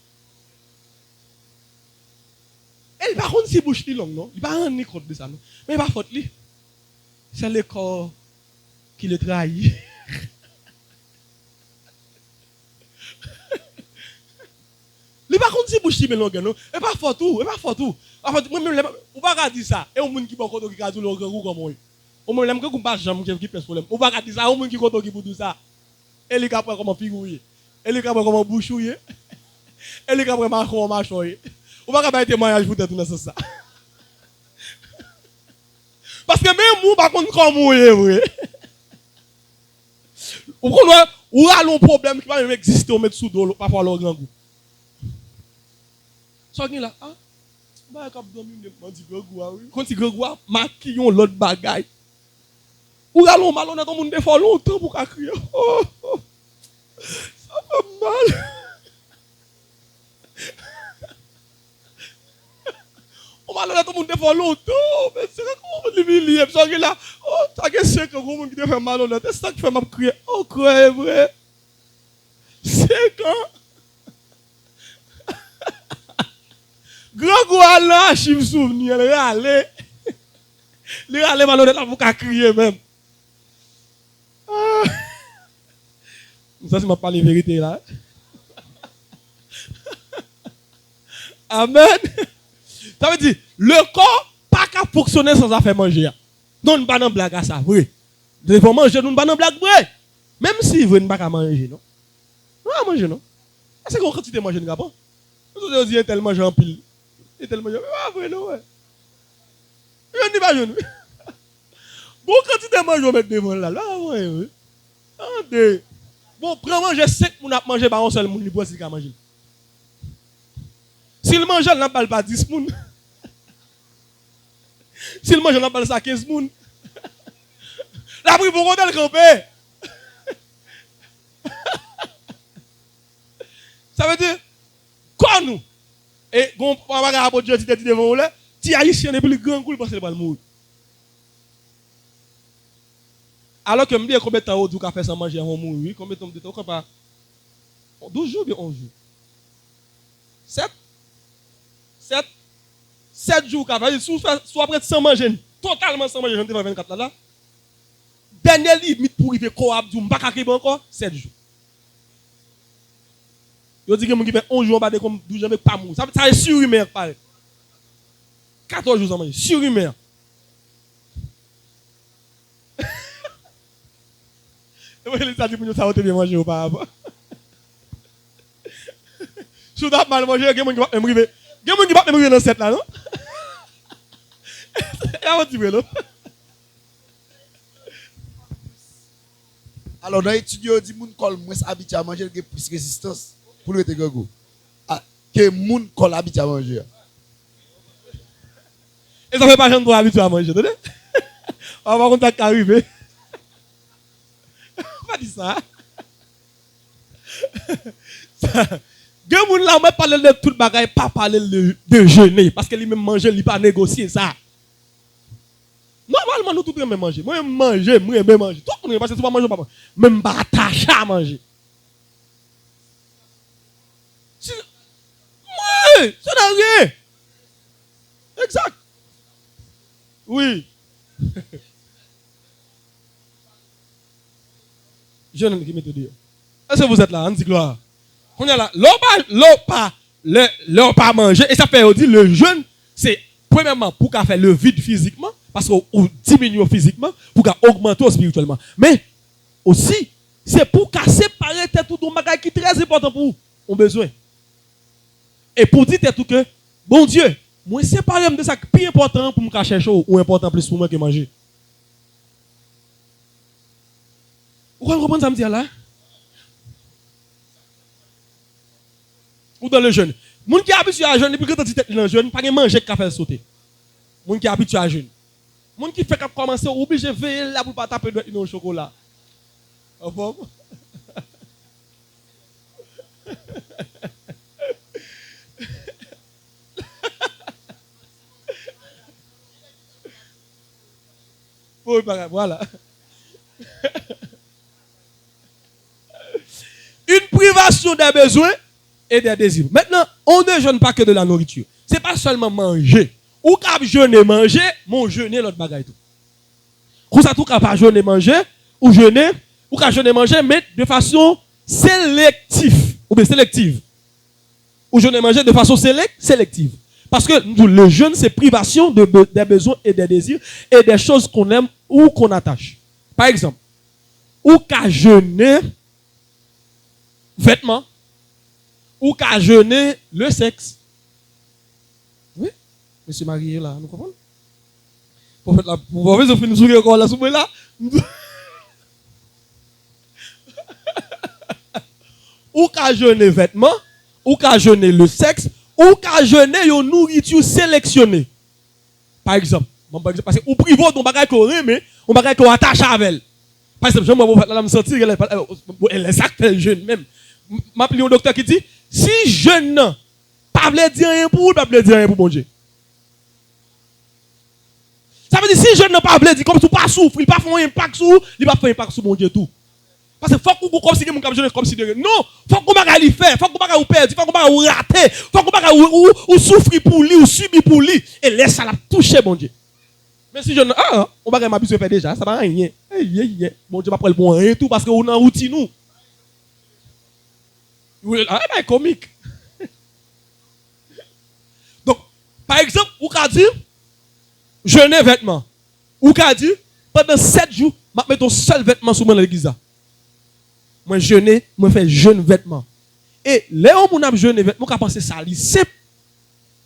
Elle par contre si bouche li long non, il pas rendre compte de ça non. Mais pas faute li. C'est le corps qui le trahit. Li par contre si bouche li long non, et pas faute tout, et pas faute tout. En fait moi même ou pas dire ça et on moun qui bon côté qui ka tout le grand comme moi. Au moins, je ne sais pas si je pèse problème. On va dire ça, au moins qui compte qui pour tout ça. Et les gars, comment figurer. Et les gars, comment bouchouiller. Et les gars, comment marcher. On va faire un témoignage pour tout dans ça. Parce que même moi, par contre, comme moi, vrai. Ou a un problème qui va même exister, on met sous dos, parfois le grand goût. Ça qui là, ah, bah, quand vous dit grand goût, oui. Quand tu grand goût, maquillons l'autre bagaille. Ou allons malhonnête, on monde fait longtemps pour crier. Oh, oh, ça fait mal. On malhonnête, on monde fait longtemps. Mais c'est comment on l'humilie. Ça que là, oh, ça que c'est que vous qui te fait malhonnête. C'est ça qui fait mal crier. Oh, croyez vrai. C'est quand. Grand gouin là, je me souviens, le râler. Le râler malhonnête, là, vous crier même. Ça, c'est ma parler vérité là. Amen. Ça veut dire, le corps pas qu'à fonctionner sans faire manger. Non, nous pas dans blague à ça, oui. Nous devons manger, nous pas dans blague, oui. Même si vous ne pas manger, non. Non, manger, non. C'est qu'on quantité manger, nous pas. Nous avons dit tellement manger en pile. Et tellement manger. Ah, oui, non, ouais. Je ne dis pas, je ne. Bon, quantité manger, on met devant là. Là, ouais, oui. Attendez. Bon, prends manger 5 moun a manger par un seul moun, il peut aussi manger. S'il mange, il n'a pas 10 moun. S'il mange, il n'a pas 15 moun. La pris pour qu'on le camper. Ça veut dire, quoi nous? Et, bon, on va regarder Dieu, tu t'es dit devant là, tu haïtien est plus grand que parce qu'il va le mourir. Alors que je me dis combien de temps tu as fait sans manger, on mourir, combien de temps tu as pas 12 jours ou 11 jours? 7 jours qu'a fait, soit après sans manger, totalement sans manger, je ne sais pas 24 là. Dernière limite pour arriver coab du m'pas encore 7 jours. Yo dit que mon qui fait 11 jours pas de comme 12 jours avec pas mou. Ça est surhumain pareil. 14 jours sans manger, surhumain. Et les ça dit pour nous ça bien manger ou pas. Si tu as mal mangé, il y a mon qui va me river. Il y a mon qui va me river dans cette là non? Et avant tu veux là. Alors, dans l'étude, on dit que les gens sont habitués à manger plus de résistance pour le gogo. Que les gens sont habitués à manger. Et ça fait pas gens habitués à manger, attendez? On va voir qu'on arriver. Pas dit ça. Des gens là, on va parler de tout le bagage, pas parler de jeûner. Parce que lui-même manger, il pas négocier ça. Normalement, nous tous aimons manger. Moi, je mange, manger. Tout le monde parce que si pas manger, pas manger. Même pas attaché à manger. Oui, ça n'a rien. Exact. Oui. Je ne sais pas te dire. Est-ce que vous êtes là? On dit gloire. On est là. L'on pas manger. Et ça fait, on dit, le jeûne, c'est premièrement pour qu'à faire le vide physiquement. Parce qu'on diminue physiquement pour qu'à augmenter spirituellement. Mais aussi, c'est pour qu'à séparer tout ton bagage qui est très important pour vous. On a besoin. Et pour dire tout que, bon Dieu, moi séparer de ça qui est plus important pour me cacher chaud ou important plus pour moi que manger. Vous comprenez ça me dire là? Ou dans le jeûne. Les gens qui sont habitués à jeûne, depuis que tu es dans le jeûne, pas de manger qui fait sauter. Les gens qui sont habitués à jeûne. Les gens qui font commencer, obligé de veiller là pour ne pas taper dans le chocolat. Bon? Voilà. Une privation des besoins et des désirs. Maintenant, on ne jeûne pas que de la nourriture. Ce n'est pas seulement manger. Ou qu'à jeûner manger, mon jeûner l'autre bagaille tout. Ou ça tout qu'à pas jeûner manger, ou jeûner, ou qu'à jeûner manger, mais de façon sélective. Ou bien sélective. Ou jeûner manger de façon sélective. Parce que le jeûne, c'est privation des besoins et des désirs et des choses qu'on aime ou qu'on attache. Par exemple, ou qu'à jeûner vêtements, ou qu'à jeûner le sexe. Oui, monsieur marié là, nous comprenons? Pour faire la vous finir sourire encore là, sous là. Ou qu'à jeûner vêtements, ou qu'à jeûner le sexe, ou qu'à jeûner une nourriture sélectionnée. Par exemple, parce que ou privo ton bagage qu'on aime, on bagage qu'on attache avec elle. Par exemple, je me me sentir elle est exact le jeûne même. M'appelle un docteur qui dit si jeûne pas veut dire rien pour vous, pas veut dire rien pour bon Dieu. Ça veut dire si jeûne pas veut dire comme tu pas souffre, il pas faire un impact sur, il pas faire un impact sur mon Dieu tout. Parce que faut qu'on comme si mon cap jeûne comme si de rien. Non, faut qu'on bagage lui faire, faut qu'on bagage ou perdre, faut qu'on bagage ou rater, faut qu'on bagage ou souffrir pour lui ou subir pour lui et laisse ça la toucher mon Dieu. Mais si jeûne on bagage m'a besoin faire déjà, ça va rien. Mon Dieu pas prendre bon rien tout parce que on en routine nous. Oui, ah, ben, comique. Donc, par exemple, ou qu'a dit, jeûner vêtements. Ou qu'a dit, pendant 7 jours, je mets ton seul vêtement sur moi dans l'église. Moi, jeûner, moi, fais jeûne vêtements. Et là où on a jeûné vêtements, on a pensé ça, c'est simple.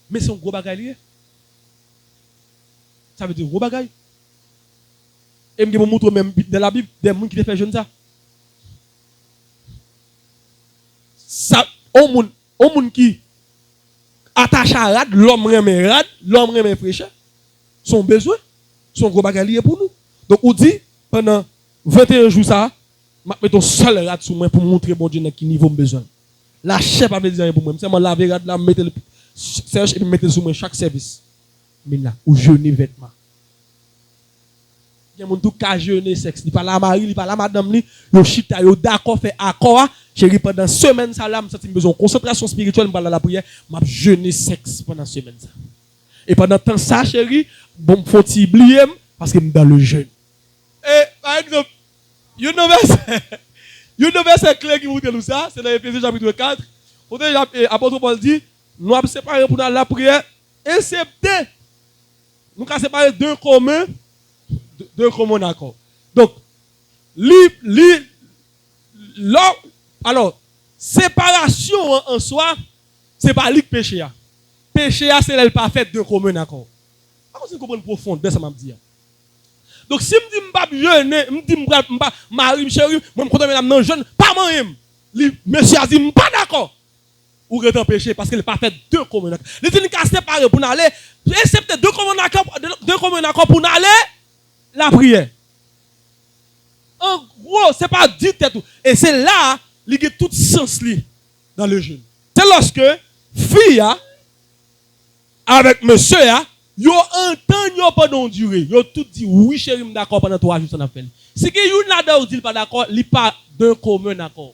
Mais c'est un gros bagage. Ça veut dire gros bagage. Et je vais vous montrer même dans la Bible des gens qui fait jeûne ça. Ça, au monde qui attache à rad, l'homme remet rad, l'homme remet fraîcheur. Son besoin, son gros bagage pour nous. Donc, on dit, pendant 21 jours, ça, je mets ton seul rad sur moi pour montrer bon Dieu dans quel niveau j'ai besoin. La chef a besoin pour moi. C'est moi laver rad là, mettre le serge et mettre sur moi chaque service. Mais là, ou jeûner vêtements. Il y a des gens qui jeûner sexe. Il parle à Marie, il parle à madame, il chita, il d'accord, fait accord. Chérie, pendant semaine, ça là, je besoin de concentration spirituelle, je la prière, je jeûner sexe pendant semaine. Et pendant temps ça, chérie, bon, faut-il oublier parce que je suis dans le jeûne. Et par exemple, il y a un verset clair qui vous dit ça, c'est dans Éphésiens chapitre 4. L'apôtre Paul dit, nous avons séparé pour la prière, excepté, nous avons séparé deux communs d'accord. Donc, alors, séparation en soi, c'est pas le péché. Péché, c'est le pas fait deux communs d'accord. Comment vous comprenez profond, ça m'a dit. Donc, si je dis que je ne suis pas mari, chérie, je me compte non jeune, pas moi. Monsieur a dit, je ne suis pas d'accord. Ou que péché parce qu'il n'a pas fait deux communs d'accord. Les gens qui sont séparés pour aller, excepté deux communs d'accord pour aller. La prière. En gros, ce n'est pas dit tout. Et c'est là qu'il y a tout sens dans le jeûne. C'est lorsque fille avec monsieur, ils entendent pendant durée. Ils ont tout dit oui, chérie, je suis d'accord pendant 3 jours. Si vous n'êtes pas d'accord, il n'y a pas d'un commun d'accord.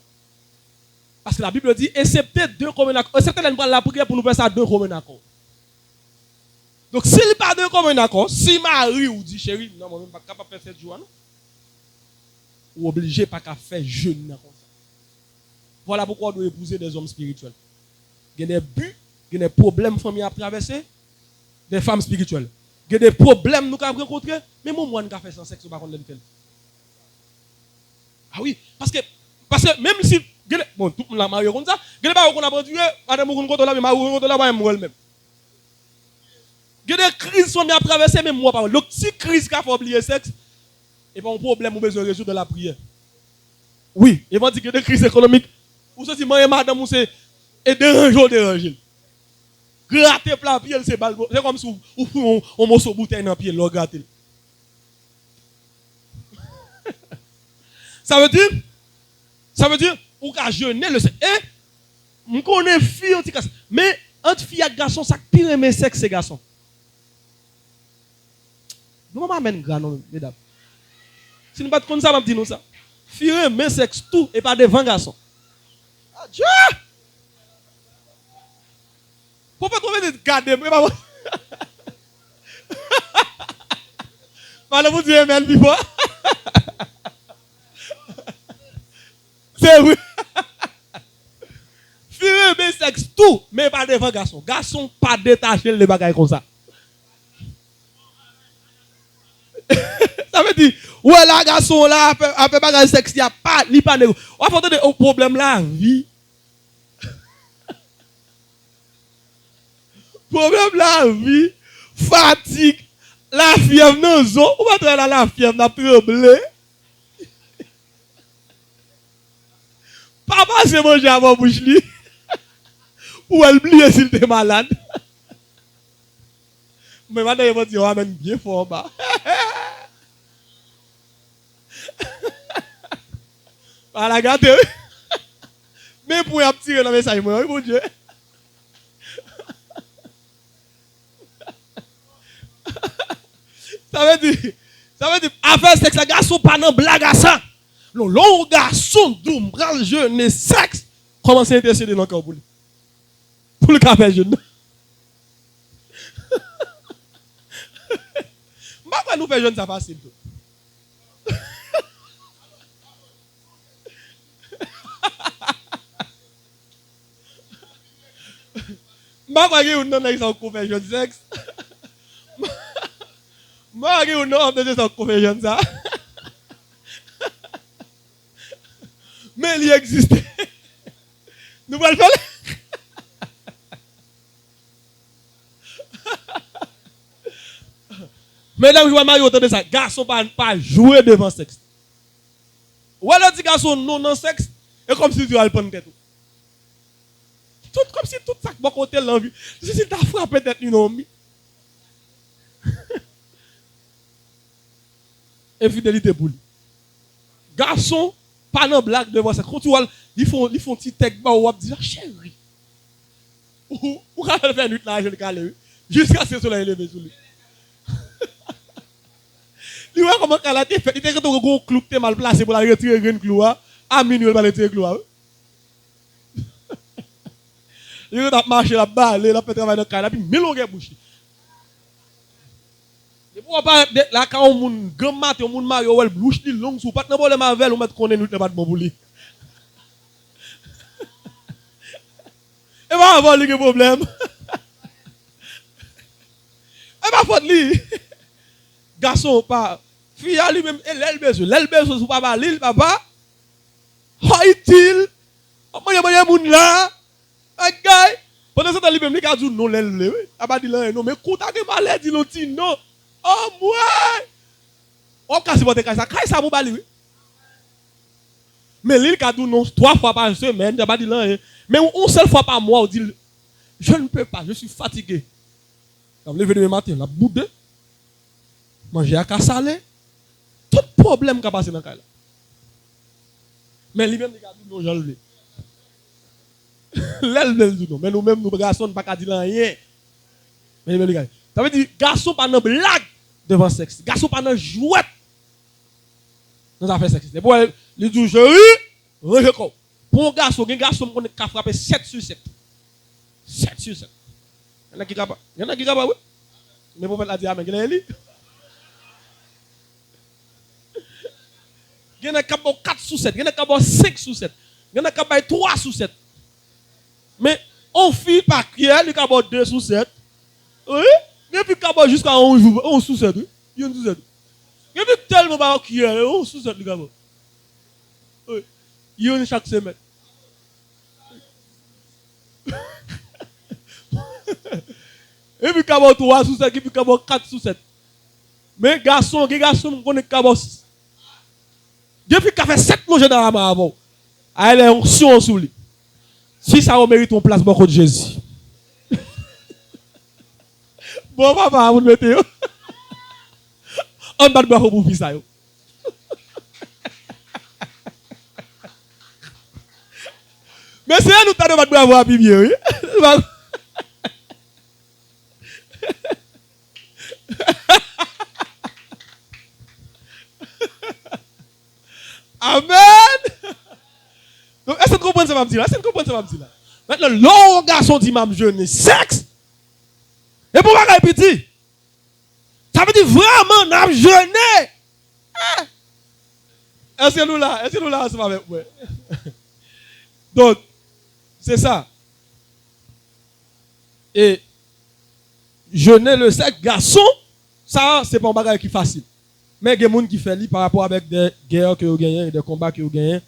Parce que la Bible dit, excepté deux communs d'accord. Excepté la prière pour nous faire ça deux communs d'accord. Donc, s'il n'y a pas de commun d'accord, si Marie ou dit chérie, non, moi, je ne suis pas capable de faire 7 jours, non? Ou obligé pas qu'à faire jeûne comme ça. Voilà pourquoi on doit épouser des hommes spirituels. Il y a des buts, il y a des problèmes famille à traverser, des femmes spirituelles. Il y a des problèmes nous avons rencontrés, mais moi, je ne fais sans sexe, par contre, ah oui, parce que même si, bon, tout le monde a marié comme ça, il y a des gens qui ont produit, madame, vous comptez là, mais ma vous comptez là, moi-même. Il y a des crises qui sont à traverser, même moi, pas. Donc, si crise qui a fait oublier le sexe, et pas un problème, on a besoin de résoudre de la prière. Oui, et on dit que des crises économiques, ou ça, si moi et madame, ou c'est déranger. Gratter plat pied, c'est comme si on morceau de bouteille dans le pied, l'on gratte. Ça veut dire, ou qu'à jeûner le sexe. Et, on connaît fille, mais entre fille et garçon, ça pire aimer sexe, c'est garçon. Nous m'amène grand, mesdames. Si nous ne pas comme ça, je dis ça. Fille, mais sexe, tout, et pas devant garçon. Adieu! Pourquoi trouver des garder? Voilà, vous dites, mais elle vit pas. C'est vrai. Fille, mais sexe, tout, mais pas devant garçon. Garçon, pas détaché les bagages comme ça. Ça veut dire, ouais, là, garçon, là, après bagage sexe, il n'y a pas, il n'y a pas de. On va faire un problème là, vie. Problème là, vie, fatigue, la fièvre, non, zo, on va travailler la fièvre, n'a tremblé. Papa, c'est manger avant bouche li. Ou elle oublier s'il était malade. Mais maintenant, il va dire, on amène bien fort en bas. Voilà, regardez. Mais pour y tirer le message, moi, mon Dieu. Ça veut dire, affaire sexe, les garçons pas dans blague à ça. Le long garçon, doum, bral jeune, sexe, commence à intercéder dans le corps pour lui. Pour le café jeune. Pourquoi nous faisons jeune, ça facile. Moi, je suis dans confession de sexe. Moi, je suis dans confession de ça. Mais il existe. Nous allons faire. Mesdames, je vais marier autant de ça. Garçon pas jouer devant sexe. Ou alors dit garçon non dans sexe. Et comme si tu allais prendre tête. Tout comme si tout ça bon côté l'envie. Si t'as frappé tête une homme. Infidélité pour lui. Garçon pas dans blague devant sexe. Quand tu vois ils font petit tech ba ou dire chérie. Ou quand elle fait nuit là je le calé jusqu'à ce soleil levé sur lui. Tu vois comment elle a été fait, il était un gros clou qui mal placé pour la retirer une clou à minuit il va retirer clou. Il a marché là-bas, il a fait travail dans le canal, puis mélangé bouche. Et pourquoi pas là quand on moun grand matin, on moun mario elle bouche li long sous pas problème avec on mettre connaît nous pas de bon pour lui. Et va avoir les problème. Et pas faute lui. Garçon pas fille à lui même elle besoin sous papa l'île papa. Haïtil. Moi moun là. Gars, pendant ce temps, lui-même, il a dit non, il a dit non, mais quand tu as maladie, il dit non. Oh, moi! On casse votre casse, ça vous bali. Mais lui, il a dit non, 3 fois par semaine, il a dit non. Mais une seule fois par mois, il dit je ne peux pas, je suis fatigué. Il a levé le matin, il a boudé, manger à cassalé, tout problème qui a passé dans le cas. Mais lui-même, il a dit non, je le L'elle dit non, mais nous-mêmes, nous garçons, ne pas qu'à dire rien. Mais les gars, ça veut dire, garçon pas de blague devant sexe. Garçon pas de jouette. Nous avons fait sexe. Et pour les dit, chérie, range quoi. Pour un garçon qui a frappé 7 sur 7. 7 sur 7. Il y en a qui capable. Il y en a qui capable, oui. Mais pour faire la dire, mais il y a il y en a qui capable 4 sur 7. Il y en a qui capable 5 sur 7. Il y en a qui capable 3 sur 7. Mais on fit par crier, il y a 2 sur 7. Oui? Et puis il y a jusqu'à 11 sur 7. Il y a 11 sur 7. Et puis tellement pas crier, 11 sur 7. Oui. Il y a chaque semaine. Et puis il y a 3 sur 7, et puis il y a 4 sur 7. Mais garçon, on connaît cabos. Depuis qu'il a fait 7 plongées dans la main avant, elle est en sous lui. Si ça mérite ton place, beaucoup de Jésus. Bon, papa, vous mettez. On va te voir pour ça. Mais c'est à nous de te voir plus mieux. Amen. Donc, est-ce que vous comprenez ça, Mamdi? Est-ce que vous comprenez ça, Mamdi? Maintenant, l'autre garçon dit, Mam, jeune, sexe. Et pour moi, petit, ça veut dire vraiment, n'a jeûné. Est-ce que nous là? Est-ce que nous là, ensemble avec moi? Donc, c'est ça. Et jeûner le sexe, garçon, ça, c'est pas un bagage qui est facile. Mais il y a des gens qui font par rapport avec des guerres que vous gagnez, des combats que vous gagnez.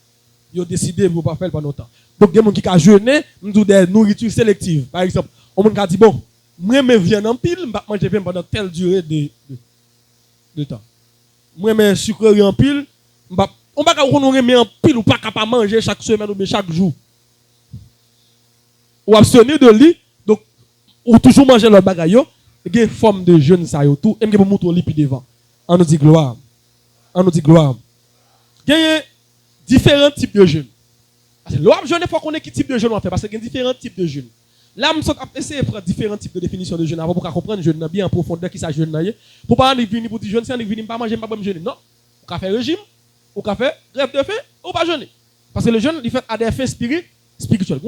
Ils ont décidé de ne pas faire pendant longtemps. Donc, il y a des gens qui ont jeûné, nous avons des nourritures sélectives. Par exemple, on a dit, bon, moi, je viens en pile, je vais manger pendant telle durée de temps. Moi, je sucrerie en pile, on va pas en pile ou pas capable de manger chaque semaine ou chaque jour. Ou abstenir de lit, donc, ou toujours manger le bagaille, il y a une forme de jeûne, ça y est, tout, et il y a montrer le devant. On nous dit gloire. On nous dit gloire. Il y a différents types de jeûne. Parce que l'homme jeûne, il faut qu'on ait quel type de jeûne on fait. Parce qu'il y a différents types de jeûne. Là, nous sommes essayé de prendre différents types de définitions de jeûne avant pour comprendre le jeûne bien en profondeur qui ça jeûne. Pour pas aller venir pour dire jeûne, si on est venu pas manger, pas jeûner. Non. On peut faire régime, on peut faire grève de faim, ou pas jeûner. Parce que le jeûne, il fait à des fins spirituels.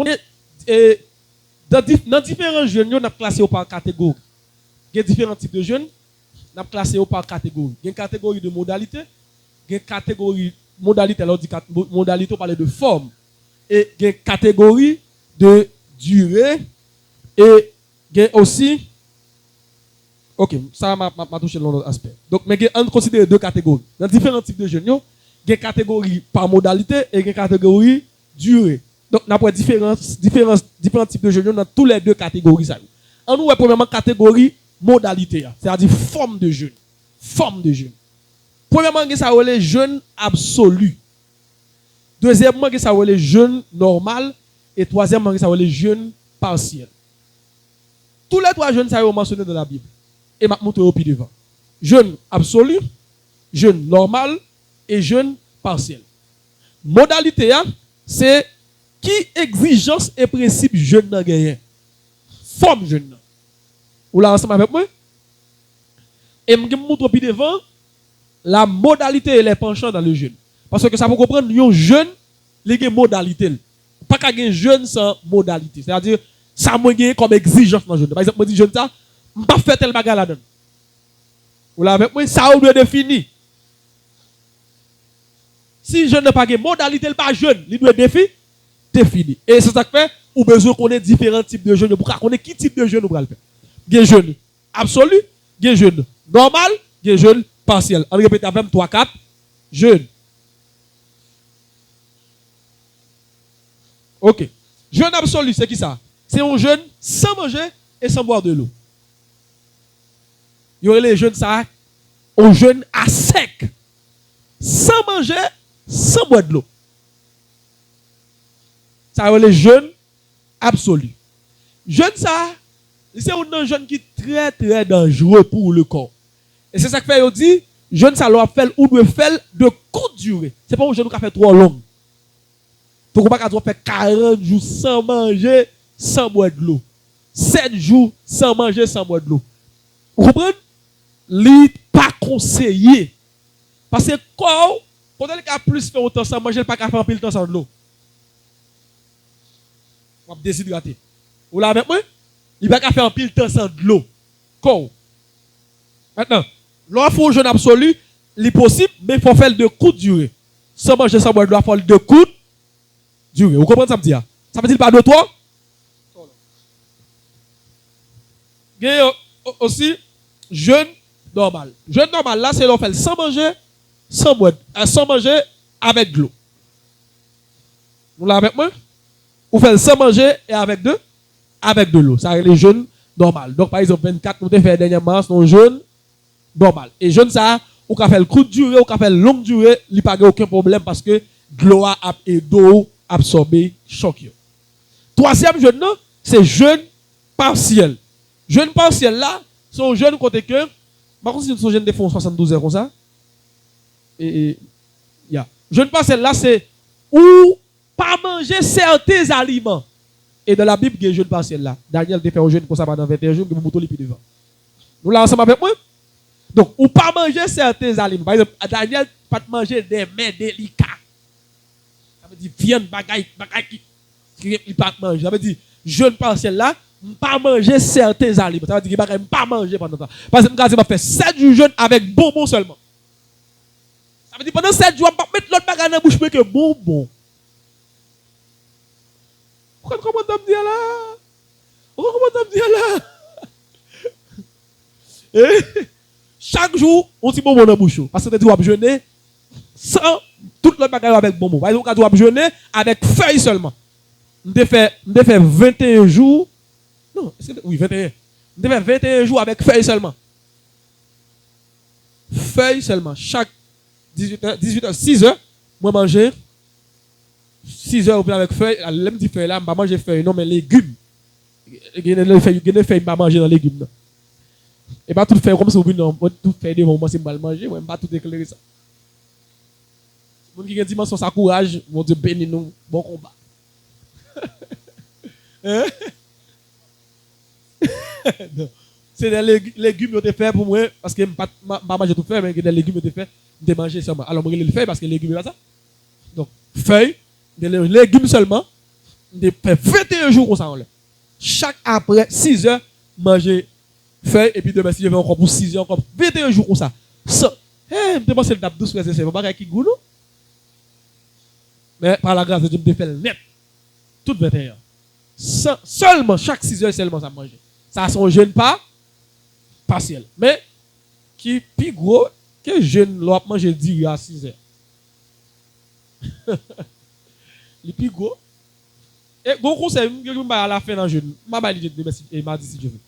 Dans différents jeûnes, on a classé par catégorie. Il y a différents types de jeûnes. On a classé par catégorie. Il y a une catégorie de modalité. Il y a une catégorie modalité, alors dit modalité, on parle de forme. Et il y a une catégorie de durée. Et Il y a aussi, ok, ça m'a touché l'autre aspect. Donc, mais on considère deux catégories. Dans différents types de jeûne, il y a une catégorie par modalité et une catégorie durée. Donc, on a différents types de jeûne dans toutes les deux catégories. On nous, premièrement, catégorie modalité, c'est-à-dire forme de jeûne. Forme de jeûne. Premièrement, ça a le jeûne absolu. Deuxièmement, ça a le jeûne normal. Et troisièmement, ça a le jeûne partiel. Tous les trois jeûnes, ça sont mentionnés dans la Bible. Et je vais montrer au pied devant. Jeûne absolu, jeûne normal et jeûne partiel. Modalité, c'est qui exigence et principe jeûne n'a gagné. Forme jeûne. Vous l'avez ensemble avec moi? Et je vais montrer au pied devant la modalité et les penchants dans le jeûne. Parce que ça pour comprendre, un jeûne, il y a une modalité. Pas qu'un jeûne sans modalité. C'est-à-dire, ça m'a comme exigence dans le jeûne. Par exemple, je dis jeûne ça, je ne vais pas faire tel bagage là-dedans. Vous l'avez avec moi? Ça on doit définir. Si je n'ai pas de modalité, pas jeûne, il doit définir. Et c'est ça que fait, ou besoin qu'on ait différents types de jeûne. Pour qu'on ait qui type de jeûne nous allons faire. Il y a jeûne absolu, il y a jeûne normal, il y a jeûne partiel. On répète avec 3-4 jeûne. Ok. Jeûne absolu, c'est qui ça? C'est un jeûne sans manger et sans boire de l'eau. Il y aurait les jeûnes ça, un jeûne à sec, sans manger, sans boire de l'eau. Ça aurait les jeûnes absolus. Jeûne ça, c'est un jeûne qui est très très dangereux pour le corps. Et c'est ça que fait, on dit, jeûne ça doit faire ou doit faire de courte durée. C'est pas un jeûne qui fait trop long. Faut qu'on pas faire 40 jours sans manger, sans boire de l'eau. 7 jours sans manger, sans boire de l'eau. Vous comprenez? Li pas conseillé. Parce que quand on a plus fait autant sans manger, il pas faire un pile temps sans de l'eau. On va déshydrater. Vous l'avez avec moi? Il va faire un pile temps sans de l'eau. Quand? Maintenant, l'offre au jeûne absolu, il est possible, mais il faut faire de courte durée. Sans manger, sans boire de l'eau, il faut faire de courte durée. Vous comprenez ça me dit? Ça veut dire pas de toi? Il y a aussi jeûne normal. Jeûne normal, là, c'est l'on fait sans manger, sans boire, sans manger avec de l'eau. Vous l'avez avec moi? Vous faites sans manger et avec de l'eau. Ça, c'est le jeûne normal. Donc, par exemple, 24, nous avons fait dernièrement, c'est un jeûne normal. Et jeûne ça, ou qu'on fait le courte durée, ou qu'on fait longue durée, il n'y a pas aucun problème parce que de l'eau et d'eau absorber choc. Troisième jeûne, c'est jeûne partiel. Jeûne partiel là, c'est un jeûne côté que, par contre, si nous jeûne de fond 72 heures comme ça, jeûne partiel là, c'est ou pas manger certains aliments. Et dans la Bible, il y a un jeûne partiel là. Daniel a fait un jeûne comme ça pendant 21 jours, que vous montez les devant. Nous là ensemble avec moi. Donc, ou pas manger certains aliments. Par exemple, Daniel pas manger des mets délicats. Ça veut dire viande bagaille qui il pas manger. Ça veut dire jeûne partiel là, pas manger certains aliments. Ça veut dire qu'il ne pas manger pendant ça. Par exemple, quand il va faire 7 jours jeûne avec bonbons seulement. Ça veut dire pendant 7 jours, on va mettre l'autre bagage dans la bouche que bonbons. Comment tu me dis là? Comment tu me dis là? Chaque jour, on dit bonbon dans la bouche. Parce que tu dois jeûner sans tout le bagage avec bonbon. Par exemple, tu dois jeûner avec feuilles seulement. On fait 21 jours. Non, oui, 21. On fait 21 jours avec feuilles seulement. Feuilles seulement. Chaque 18h, 6h, moi manger. 6 heures avec feuilles, l'aime dit feuilles là, je ne vais pas manger feuilles, non, mais légumes. Il y a des feuilles, je ne vais pas manger dans les légumes. Et pas tout faire comme ça, tout faire de moi, c'est mal manger, je ne vais pas tout éclairer ça. Les gens qui ont dimension, ça courage, mon Dieu, bénis nous, bon combat. C'est des légumes que je fais pour moi, parce que je ne vais pas manger tout faire, mais des légumes que je fais, je vais manger seulement. Alors, je vais le faire parce que les légumes, c'est ça. Donc, feuilles, des légumes seulement, de faire 21 jours comme ça. Chaque après 6 heures, manger feuilles, et puis demain, si je vais encore pour 6 heures, encore 21 jours comme ça. Ça, je me demande si le date 12 frères et sœurs, pas qui goulou. Mais par la grâce de Dieu, je me fais net. Toutes 21 heures. Seulement, chaque 6 heures, seulement ça manger. Ça sont jeûne pas partiel. Mais qui plus gros que jeûne l'on manger 10 à 6 heures. Le plus gros. Et bon conseil, je à la fin dans jeûne. Ma valide et m'a dit si je veux.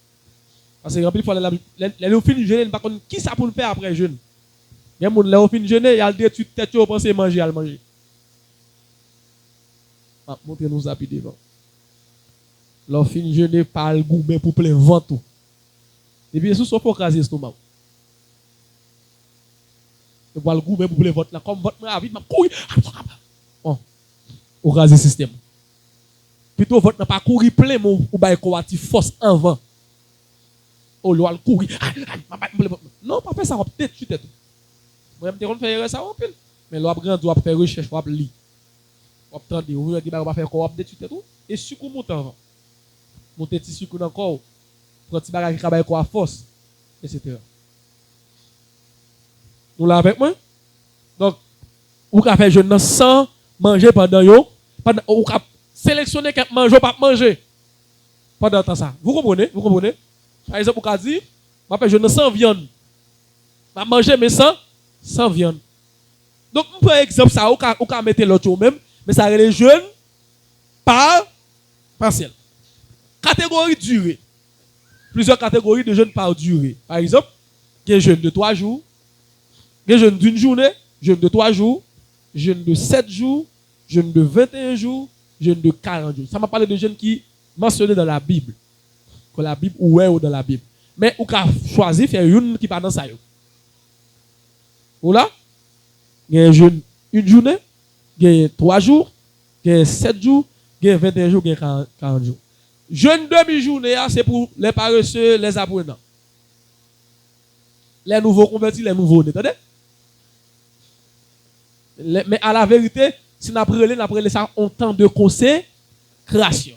Parce que il faut les fin jeûne par contre qui ça pour le faire après jeûne. Il y a mon fin jeûne, il y a des têtes au penser manger à manger. Montrez-nous ça puis devant. Leur fin jeûne par le goût mais pour plein ventre. Et bien, sous son faut craser l'estomac. Et pour le goût, même pour le vote là, comme vote, ma vie, ma couille. Bon, on craser le système. Plutôt, vote n'a pas courir plein, ou bah, il force en vent. Oh, le courir. Non, pas faire ça, on va peut-être chuter tout. Moi, je vais faire ça, on peut. Mais l'on va doit faire recherche, on va lire. On va prendre, on va faire quoi, on va peut-être chuter tout. Et sucre monte en vent. Monter petit sucre encore. Quand tu vas travailler quoi à force, etc. Nous l'avons avec moi. Donc, vous pouvez faire jeûne sans manger pendant yo. Ou pouvez sélectionner quelqu'un manger pas manger pendant temps ça. Vous comprenez? Vous comprenez? Par exemple, vous pouvez dire, je vais faire jeûne sans viande. Je vais manger mais sans viande. Donc, par exemple, ça, vous pouvez mettre l'autre même, mais ça est jeûne par partiel. Catégorie durée. Plusieurs catégories de jeûne par durée. Par exemple, il y a jeûne de 3 jours, il y a jeûne d'une journée, jeûne de 3 jours, jeûne de 7 jours, jeûne de 21 jours, jeûne de 40 jours. Ça m'a parlé de jeûne qui mentionné dans la Bible. Que la Bible ou est dans la Bible. Mais vous avez choisi de faire une qui pas dans ça. Ou là, il y a un jeûne une journée, il y a 3 jours, il y a 7 jours, il y a 21 jours, il y a 40 jours. Jeûne demi-journée, c'est pour les paresseux, les apprenants. Les nouveaux convertis, les nouveaux nés. Attendez? Mais à la vérité, si nous apprenons ça en temps de consécration.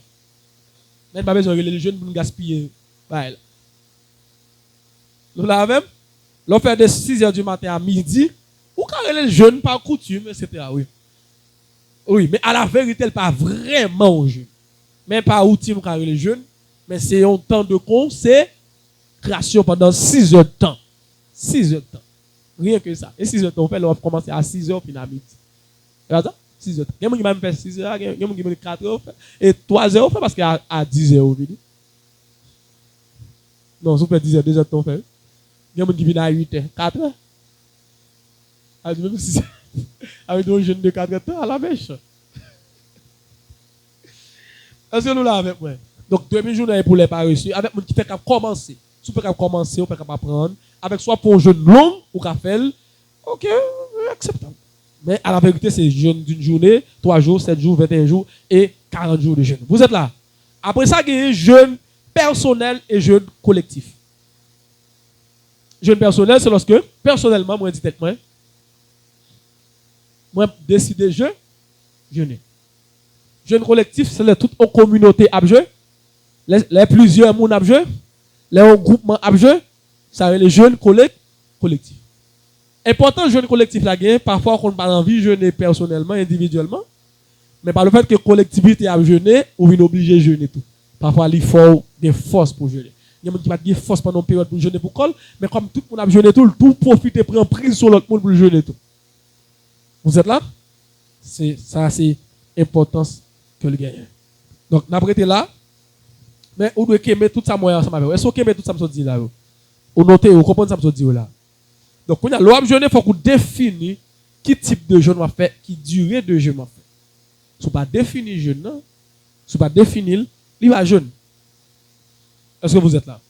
Même pas besoin de les jeunes pour nous gaspiller. Nous l'avons même. L'on fait de 6h du matin à midi. Ou quand les jeunes par coutume, etc. Oui. Oui, mais à la vérité, elle pas vraiment au jeûne. Même pas outil pour les jeunes, mais c'est un temps de consécration pendant 6 heures de temps. 6 heures de temps. Rien que ça. Et 6 heures de temps, on va commencer à 6 heures puis à midi. Regarde ça? 6 heures de temps. Il y a des gens qui fait 6 heures, il y a des gens qui fait 4 heures, et 3 heures, parce qu'à 10 heures, non, si vous faites 10 heures, 2 heures de temps, il y a des gens qui viennent à 8 heures, 4 heures. Avec même 6 heures. Avec des jeunes de 4 heures à la mèche. Est-ce que nous l'avons avec moi? Donc, demi-journée pour les paresseux, avec mon qui fait commencer. Si vous pouvez commencer, vous pouvez apprendre. Avec soit pour un jeûne long, ou qu'à faire, ok, acceptable. Mais à la vérité, c'est jeûne d'une journée, 3 jours, 7 jours, 21 jours et 40 jours de jeûne. Vous êtes là? Après ça, il y a jeûne personnel et jeûne collectif. Jeûne personnel, c'est lorsque, personnellement, moi, dites moi, décider de jeûner. Jeûne collectif, c'est toute une communauté à jeûner. Les plusieurs personnes à jeûner. Les groupements à jeûner. Ça veut dire les jeûnes collectifs. Important, le jeûne collectif, là, parfois, on n'a pas envie de jeûner personnellement, individuellement. Mais par le fait que la collectivité a jeûné, on est obligé de jeûner tout. Parfois, il faut des forces pour jeûner. Il y a des gens qui n'ont pas de force pendant une période pour jeûner pour col, mais comme tout le monde a jeûné tout profite et prend prise sur l'autre monde pour jeûner tout. Vous êtes là? C'est l'importance que le gagne. Donc, nous avons là, mais on doit aimer tout ça moyen ensemble avec vous. Est-ce qu'on aime tout ça me dit là? On note, on comprend ça me dit là. Donc, quand on a l'homme jeûner, il faut qu'on définisse qui type de jeûne on va faire, qui durée de jeûne on va faire. Si on pas définir jeûne, si on pas définir, il va jeûner. Est-ce que vous êtes là?